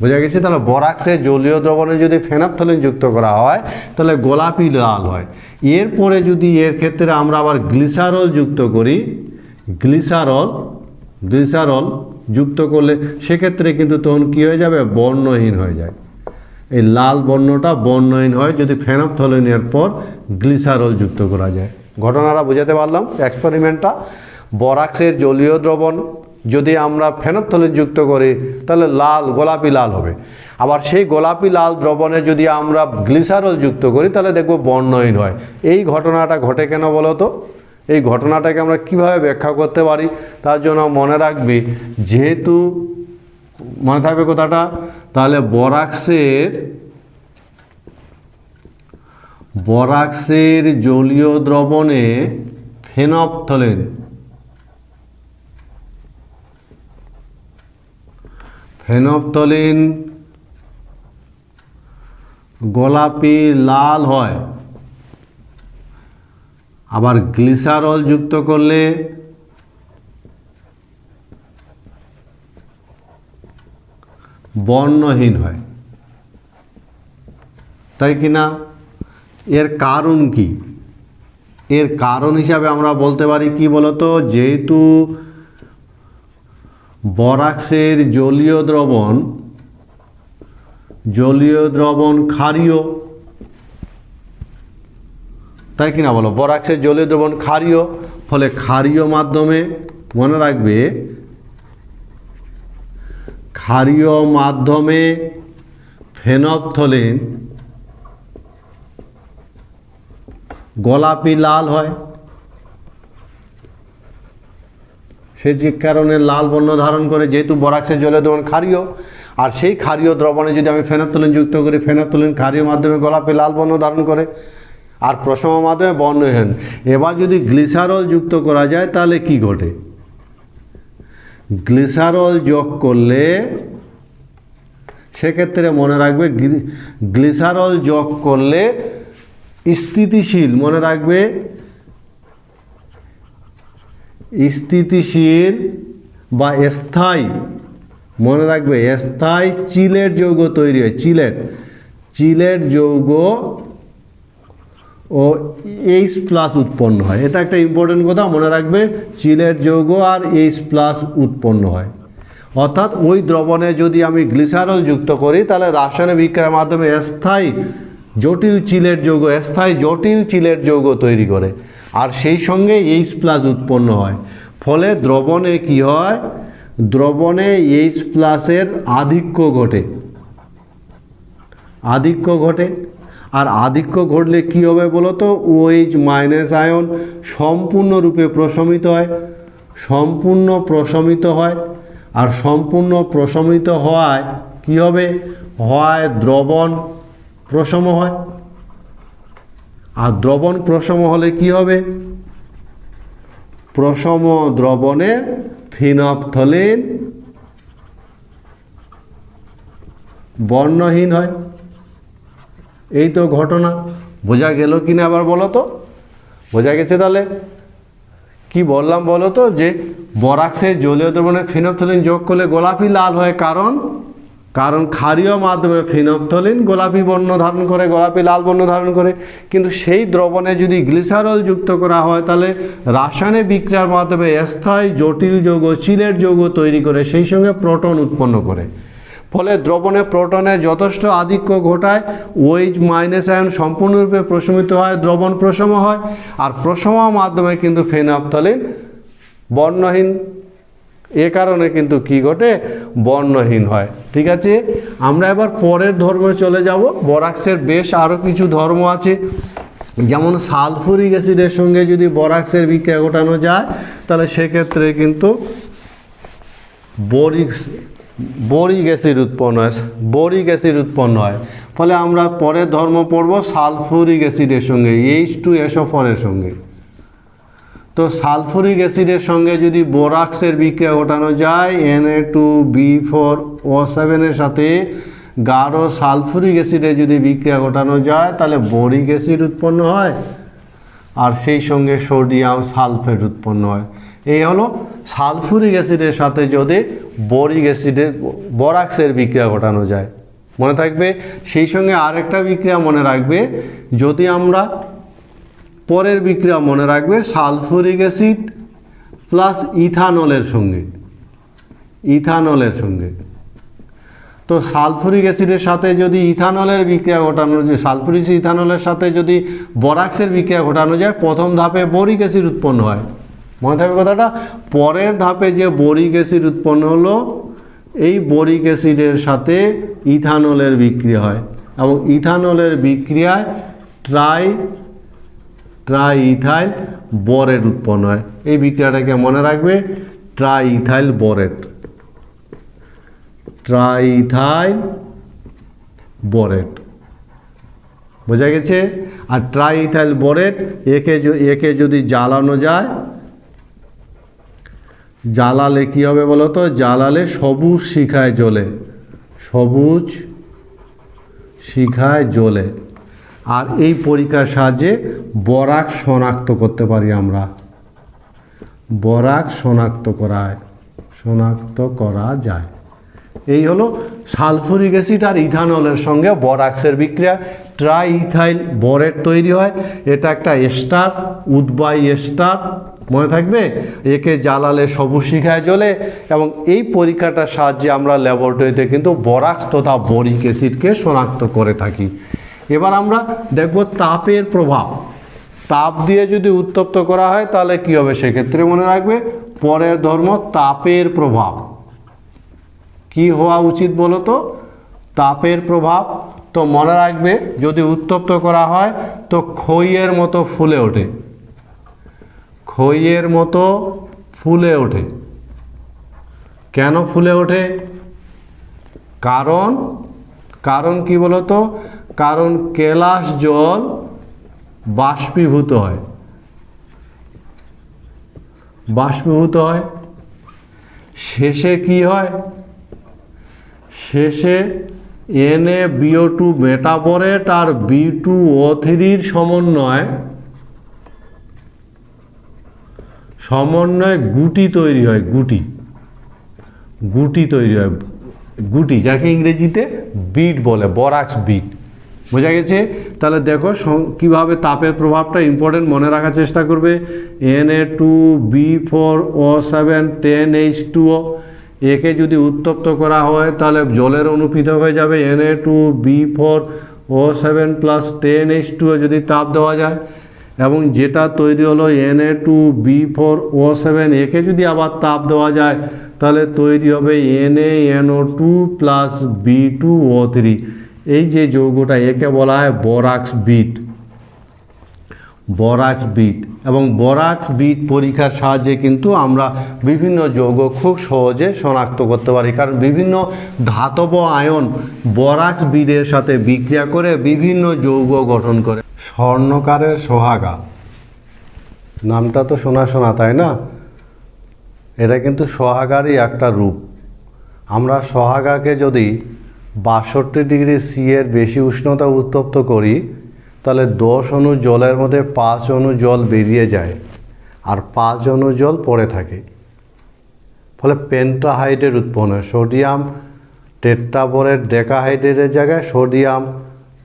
বোঝা গেছে? তাহলে বোরাক্সের জলীয় দ্রবণে যদি ফেনফথলিন যুক্ত করা হয় তাহলে গোলাপি লাল হয়। এরপরে যদি এর ক্ষেত্রে আমরা আবার গ্লিসারল যুক্ত করি, গ্লিসারল যুক্ত করলে সেক্ষেত্রে কিন্তু তখন কী হয়ে যাবে? বর্ণহীন হয়ে যায়। এই লাল বর্ণটা বর্ণহীন হয় যদি ফেনফথলিনের পর গ্লিসারল যুক্ত করা যায়। ঘটনাটা বুঝাতে পারলাম এক্সপেরিমেন্টটা। বোরাক্সের জলীয় দ্রবণ যদি আমরা ফেনফথলিন যুক্ত করি তাহলে গোলাপি লাল হবে। আবার সেই গোলাপি লাল দ্রবণে যদি আমরা গ্লিসারল যুক্ত করি তাহলে দেখব বর্ণহীন হয়। এই ঘটনাটা ঘটে কেন বলো তো? এই ঘটনাটাকে আমরা কিভাবে ব্যাখ্যা করতে পারি? তার জন্য মনে রাখবি, যেহেতু মনে থাকবে কথাটা, তাহলে বোরাক্সের জলীয় দ্রবণে ফেনফথলিন গোলাপি লাল হয়, আবার গ্লিসারল যুক্ত করলে বর্ণহীন হয়, তাই কি না? এর কারণ কি? এর কারণ হিসাবে আমরা বলতে পারি কি বলতো, যেহেতু বোরাক্সের জলীয় দ্রবণ ক্ষারীয়, তাই কি না বলো? বোরাক্সের জলীয় দ্রবণ ক্ষারীয়, ফলে ক্ষারীয় মাধ্যমে, মনে রাখবে, ক্ষারীয় মাধ্যমে ফেনফথলিন গোলাপি লাল হয়। সে যে কারণে লাল বর্ণ ধারণ করে, যেহেতু বোরাক্সের জলীয় দ্রবণ ক্ষারীয়, আর সেই ক্ষারীয় দ্রবণে যদি আমি ফেনফথলিন যুক্ত করি, ফেনফথলিন ক্ষারীয় মাধ্যমে গোলাপি লাল বর্ণ ধারণ করে, আর প্রশম মাধ্যমে বর্ণহীন। এবার যদি গ্লিসারল যুক্ত করা যায় তাহলে কি ঘটে? গ্লিসারল যোগ করলে সেক্ষেত্রে মনে রাখবে, গ্লিসারল যোগ করলে স্থিতিশীল, মনে রাখবে, স্থিতিশীল বা স্থায়ী, মনে রাখবে, স্থায়ী চিলেট যৌগ তৈরি হয়। চিলেট যৌগ ও H+ উৎপন্ন হয়। এটা একটা ইম্পর্টেন্ট কথা, মনে রাখবে, চিলেট যৌগ আর H+ উৎপন্ন হয়। অর্থাৎ ওই দ্রবণে যদি আমি গ্লিসারল যুক্ত করি তাহলে রাসায়নিক বিক্রিয়ার মাধ্যমে স্থায়ী জটিল চিলেট যৌগ তৈরি করে, আর সেই সঙ্গে H+ উৎপন্ন হয়। ফলে দ্রবণে কি হয়? দ্রবণে H+ আধিক্য ঘটে। আর আধিক্য ঘটলে কি হবে বলো তো? OH- আয়ন সম্পূর্ণরূপে প্রশমিত হয়। আর সম্পূর্ণ প্রশমিত হওয়ায় কি হবে? হয় দ্রবণ প্রশম হয়। আর দ্রবণ প্রশম হলে কি হবে? প্রশম দ্রবণে ফেনফথলিন বর্ণহীন হয়। এই তো ঘটনা। বোঝা গেল কি না আবার বলো তো? বোঝা গেছে? তাহলে কি বললাম বলো তো, যে বোরাক্সের জলীয় দ্রবণে ফেনফথলিন যোগ করলে গোলাপি লাল হয়, কারণ ক্ষারীয় মাধ্যমে ফেনফথলিন গোলাপি লাল বর্ণ ধারণ করে। কিন্তু সেই দ্রবণে যদি গ্লিসারল যুক্ত করা হয় তাহলে রাসায়নিক বিক্রিয়ার মাধ্যমে স্থায়ী জটিল যৌগ চিলেট যৌগ তৈরি করে, সেই সঙ্গে প্রোটন উৎপন্ন করে। ফলে দ্রবণে প্রোটনের যথেষ্ট আধিক্য ঘটায়, OH- আয়ন সম্পূর্ণরূপে প্রশমিত হয়, দ্রবণ প্রশম হয়, আর প্রশম মাধ্যমে কিন্তু ফেনফথলিন বর্ণহীন। এ কারণে কিন্তু কি ঘটে? বর্ণহীন হয়। ঠিক আছে, আমরা এবার পরের ধর্মে চলে যাব। বোরাক্সের বেশ আরও কিছু ধর্ম আছে, যেমন সালফুরিক অ্যাসিডের সঙ্গে যদি বোরাক্সের বিক্রিয়া ঘটানো যায় তাহলে সেক্ষেত্রে কিন্তু বোরিক অ্যাসিড উৎপন্ন হয়। ফলে আমরা পরের ধর্ম পড়ব সালফুরিক অ্যাসিডের সঙ্গে, H2SO4 এর সঙ্গে। তো সালফুরিক অ্যাসিডের সঙ্গে যদি বোরাক্সের বিক্রিয়া ঘটানো যায়, Na2B4O7 এর সাথে গাঢ় সালফুরিক অ্যাসিডে যদি বিক্রিয়া ঘটানো যায় তাহলে বোরিক অ্যাসিড উৎপন্ন হয়, আর সেই সঙ্গে সোডিয়াম সালফেট উৎপন্ন হয়। এই হলো সালফুরিক অ্যাসিডের সাথে যদি বোরিক অ্যাসিডের বোরাক্সের বিক্রিয়া ঘটানো যায়। মনে থাকবে। সেই সঙ্গে আরেকটা বিক্রিয়া মনে রাখবে, যদি আমরা পরের বিক্রিয়া মনে রাখবে সালফুরিক অ্যাসিড প্লাস ইথানলের সঙ্গে তো সালফুরিক অ্যাসিডের সাথে যদি ইথানলের বিক্রিয়া ঘটানো যায়, সালফুরিক ইথানলের সাথে যদি বোরাক্সের বিক্রিয়া ঘটানো যায়, প্রথম ধাপে বোরিক অ্যাসিড উৎপন্ন হয়। মনে থাকবে কথাটা। পরের ধাপে যে বোরিক অ্যাসিড উৎপন্ন হলো, এই বোরিক অ্যাসিডের সাথে ইথানলের বিক্রিয়া হয় এবং ইথানলের বিক্রিয়ায় ট্রাই ইথাইল বোরেট উৎপন্ন হয়। এই বিক্রিয়াটাকে মনে রাখবে ট্রাই ইথাইল বোরেট। বোঝা গেছে? আর ট্রাই ইথাইল বোরেট একে যদি জ্বালানো যায়, জ্বালালে কি হবে বলো তো? জ্বালালে সবুজ শিখায় জ্বলে। আর এই পরীক্ষার সাহায্যে বোরাক্স শনাক্ত করতে পারি আমরা। বোরাক্স শনাক্ত করা যায়। এই হলো সালফুরিক অ্যাসিড আর ইথানলের সঙ্গে বোরাক্সের বিক্রিয়া, ট্রাই ইথাইল বোরেট তৈরি হয়। এটা একটা এস্টার, উদ্বায়ী এস্টার। মনে থাকবে? একে জ্বালালে সবুজ শিখায় জ্বলে এবং এই পরীক্ষাটার সাহায্যে আমরা ল্যাবরেটরিতে কিন্তু বোরাক্স তথা বোরিক অ্যাসিডকে শনাক্ত করে থাকি। এবার আমরা দেখব তাপের প্রভাব। তাপ দিয়ে যদি উত্তপ্ত করা হয় তাহলে কি হবে? সেক্ষেত্রে মনে রাখবে পরের ধর্ম তাপের প্রভাব। কি হওয়া উচিত বলো তো? তাপের প্রভাব। তো মনে রাখবে যদি উত্তপ্ত করা হয় তো খইয়ের মতো ফুলে ওঠে। কেন ফুলে ওঠে? কারণ কি বলো তো? কারণ কেলাস জল বাষ্পীভূত হয়। শেষে কি হয়? শেষে NaBO2 মেটাবোরেট আর B2O3 সমন্বয়ে গুটি তৈরি হয়। গুটি যাকে ইংরেজিতে বিট বলে, বোরাক্স বিট। বোঝা গেছে? তাহলে দেখো কিভাবে তাপের প্রভাবটা ইম্পর্টেন্ট মনে রাখার চেষ্টা করবে। Na2B4O7 10H2O, একে যদি উত্তপ্ত করা হয় তাহলে জলের অণু পৃথক হয়ে যাবে। Na2B4O7 প্লাস 10H2O যদি তাপ দেওয়া যায়, এবং যেটা তৈরি হলো Na2B4O7, একে যদি আবার তাপ দেওয়া যায় তাহলে তৈরি হবে NaNO2 প্লাস B2O3। এই যে যৌগটা, একে বলা হয় বোরাক্স বিট। এবং বোরাক্স বিট পরীক্ষার সাহায্যে কিন্তু আমরা বিভিন্ন যৌগ খুব সহজে শনাক্ত করতে পারি, কারণ বিভিন্ন ধাতব আয়ন বোরাক্স বিটের সাথে বিক্রিয়া করে বিভিন্ন যৌগ গঠন করে। স্বর্ণকারের সোহাগা নামটা তো শোনা তাই না? এটা কিন্তু সোহাগারই একটা রূপ। আমরা সোহাগাকে যদি 62 ডিগ্রি সি এর বেশি উষ্ণতা উত্তপ্ত করি তাহলে 10 অণু জলের মধ্যে 5 অণু জল বেরিয়ে যায় আর 5 অণু জল পড়ে থাকে। ফলে পেন্টাহাইড্রেট উৎপন্ন হয়। সোডিয়াম টেট্রাবোরেট ডেকাহাইড্রেটের জায়গায় সোডিয়াম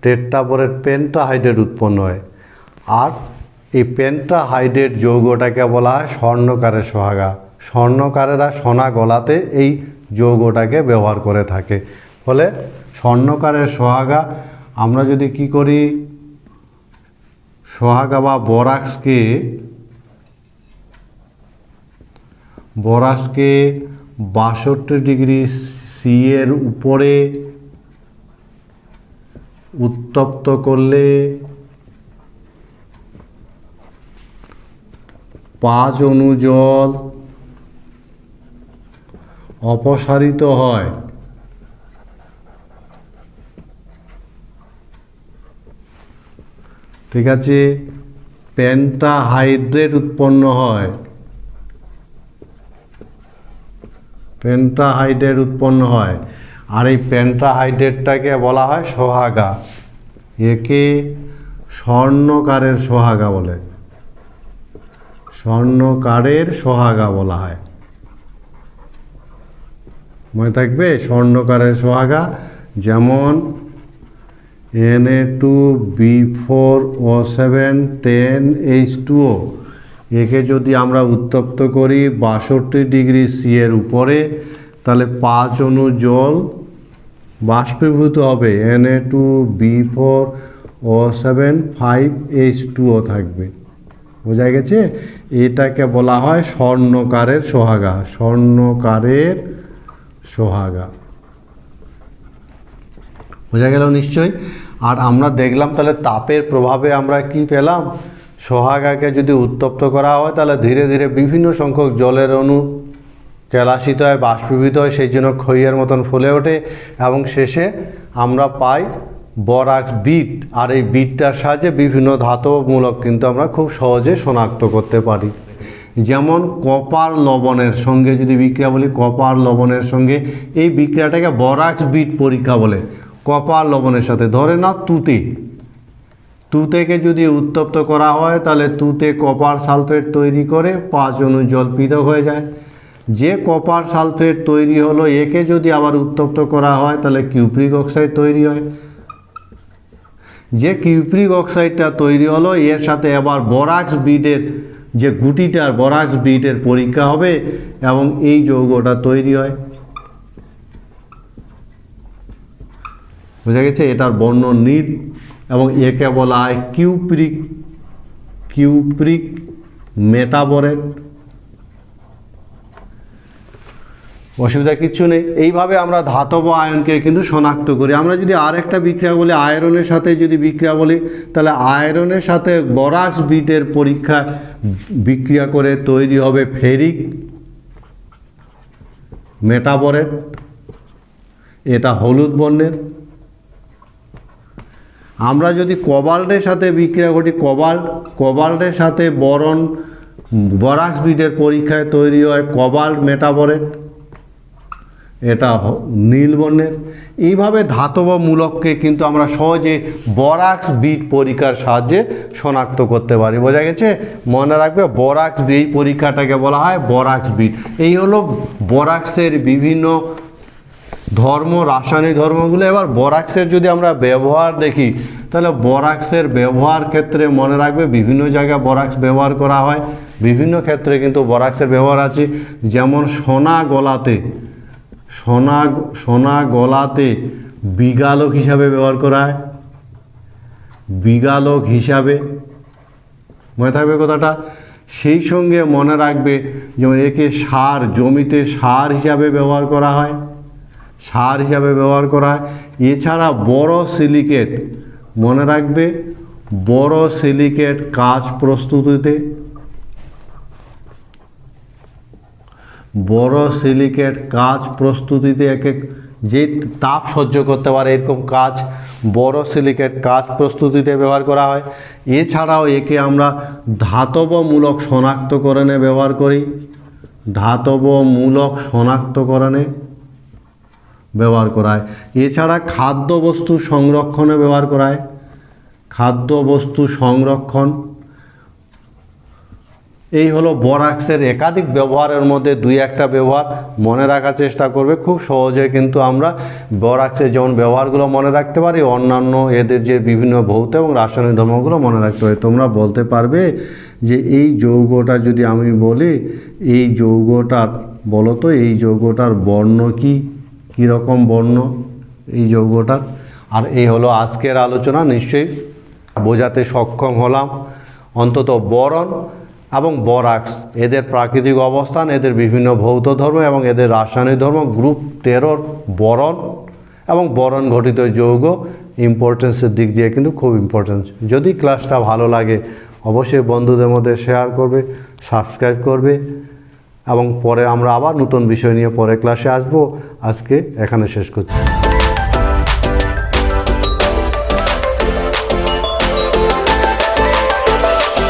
টেট্রাবোরেট পেন্টাহাইড্রেট উৎপন্ন হয়। আর এই পেন্টাহাইড্রেট যৌগটাকে বলা হয় স্বর্ণকারের সোহাগা। স্বর্ণকারেরা সোনা গলাতে এই যৌগটাকে ব্যবহার করে থাকে। ফলে স্বর্ণকারের সোহাগা আমরা যদি কি করি, সোহাগা বা বোরাক্সকে 62 ডিগ্রি সি এর উপরে উত্তপ্ত করলে 5 অণু জল অপসারিত হয়। ঠিক আছে? পেন্টাহাইড্রেট উৎপন্ন হয়। আর এই পেন্টাহাইড্রেটটাকে বলা হয় সোহাগা। একে স্বর্ণকারের সোহাগা বলে। স্বর্ণকারের সোহাগা বলা হয়। মনে থাকবে স্বর্ণকারের সোহাগা, যেমন Na2B4O7 10H2O, একে যদি আমরা উত্তপ্ত করি 62 ডিগ্রি সি এর উপরে, তাহলে 5 অণু জল বাষ্পীভূত হবে, Na2B4O7 5H2O থাকবে। বোঝা গেছে? এটাকে বলা হয় স্বর্ণকারের সোহাগা, স্বর্ণকারের সোহাগা। বোঝা গেল নিশ্চয়ই? আর আমরা দেখলাম তাহলে তাপের প্রভাবে আমরা কি পেলাম, সোহাগাকে যদি উত্তপ্ত করা হয় তাহলে ধীরে ধীরে বিভিন্ন সংখ্যক জলের অণু কেলাসিত হয়, বাষ্পীভূত হয়, সেই জন্য খইয়ের মতন ফুলে ওঠে এবং শেষে আমরা পাই বরাক্স বিট। আর এই বিটটার সাহায্যে বিভিন্ন ধাতবমূলক কিন্তু আমরা খুব সহজে শনাক্ত করতে পারি। যেমন কপার লবণের সঙ্গে যদি বিক্রিয়া বলি, কপার লবণের সঙ্গে এই বিক্রিয়াটাকে বরাক্স বিট পরীক্ষা বলে। কপার লবণের সাথে ধরে নাও তুতেকে যদি উত্তপ্ত করা হয় তাহলে তুতে কপার সালফেট তৈরি করে 5 অণু জল পৃথক হয়ে যায়। যে কপার সালফেট তৈরি হলো একে যদি আবার উত্তপ্ত করা হয় তাহলে কিউপ্রিক অক্সাইড তৈরি হয়। যে কিউপ্রিক অক্সাইডটা তৈরি হলো এর সাথে আবার বরাক্স বিটের যে গুটিটার বরাক্স বিটের পরীক্ষা হবে এবং এই যৌগটা তৈরি হয়। বোঝা গেছে? এটার বর্ণ নীল এবং একে বলা হয় কিউপ্রিক মেটাবরেট। অসুবিধা কিচ্ছু নেই। এইভাবে আমরা ধাতব আয়নকে কিন্তু শনাক্ত করি। আমরা যদি আরেকটা বিক্রিয়া বলি, আয়রনের সাথে যদি বিক্রিয়া বলি, তাহলে আয়রনের সাথে বরাক্স বিটের পরীক্ষা বিক্রিয়া করে তৈরি হবে ফেরিক মেটাবরেট, এটা হলুদ বর্ণের। আমরা যদি কোবাল্টের সাথে বিক্রিয়া ঘটি, কোবাল্টের সাথে বরাক্স বিটের পরীক্ষায় তৈরি হয় কোবাল্ট মেটাবরেট, এটা নীল বর্ণের। এইভাবে ধাতব মূলককে কিন্তু আমরা সহজে বরাক্স বিট পরীক্ষার সাহায্যে শনাক্ত করতে পারি। বোঝা গেছে? মনে রাখবে বরাক্স এই পরীক্ষাটাকে বলা হয় বরাক্স বিট। এই হলো বরাক্সের বিভিন্ন ধর্ম, রাসায়নিক ধর্মগুলো। এবার বরাক্সের যদি আমরা ব্যবহার দেখি তাহলে বরাক্সের ব্যবহার ক্ষেত্রে মনে রাখবে বিভিন্ন জায়গায় বরাক্স ব্যবহার করা হয়, বিভিন্ন ক্ষেত্রে কিন্তু বরাক্সের ব্যবহার আছে। যেমন সোনা গলাতে বিগালক হিসাবে ব্যবহার করা হয়, বিগালক হিসাবে। মনে থাকবে কথাটা? সেই সঙ্গে মনে রাখবে যেমন একে সার, জমিতে সার হিসাবে ব্যবহার করা হয়, সার হিসাবে ব্যবহার করা হয়। এছাড়া বড় সিলিকেট, মনে রাখবে বড় সিলিকেট কাঁচ প্রস্তুতিতে, বড় সিলিকেট কাঁচ প্রস্তুতিতে একে যে তাপ সহ্য করতে পারে এরকম কাঁচ, বড় সিলিকেট কাঁচ প্রস্তুতিতে ব্যবহার করা হয়। এছাড়াও একে আমরা ধাতবমূলক শনাক্তকরণে ব্যবহার করি, ধাতবমূলক শনাক্তকরণে ব্যবহার করা হয়। এছাড়া খাদ্যবস্তু সংরক্ষণে ব্যবহার করা হয়, খাদ্যবস্তু সংরক্ষণ। এই হলো বরাক্সের একাধিক ব্যবহারের মধ্যে দুই একটা ব্যবহার মনে রাখার চেষ্টা করবে। খুব সহজে কিন্তু আমরা বরাক্সের যেমন ব্যবহারগুলো মনে রাখতে পারি, অন্যান্য এদের যে বিভিন্ন ভৌত এবং রাসায়নিক ধর্মগুলো মনে রাখতে পারি। তোমরা বলতে পারবে যে এই যৌগটা যদি আমি বলি, এই যৌগটার বলো তো এই যৌগটার বর্ণ কি, কীরকম বর্ণ এই যৌগটার? আর এই হলো আজকের আলোচনা। নিশ্চয়ই বোঝাতে সক্ষম হলাম। অন্তত বোরন এবং বরাক্স এদের প্রাকৃতিক অবস্থান, এদের বিভিন্ন ভৌত ধর্ম এবং এদের রাসায়নিক ধর্ম, গ্রুপ 13 বোরন এবং বোরন ঘটিত যৌগ ইম্পর্টেন্সের দিক দিয়ে কিন্তু খুব ইম্পর্টেন্স। যদি ক্লাসটা ভালো লাগে অবশ্যই বন্ধুদের মধ্যে শেয়ার করবে, সাবস্ক্রাইব করবে এবং পরে আমরা আবার নতুন বিষয় নিয়ে পরে ক্লাসে আসবো। আজকে এখানে শেষ করছি।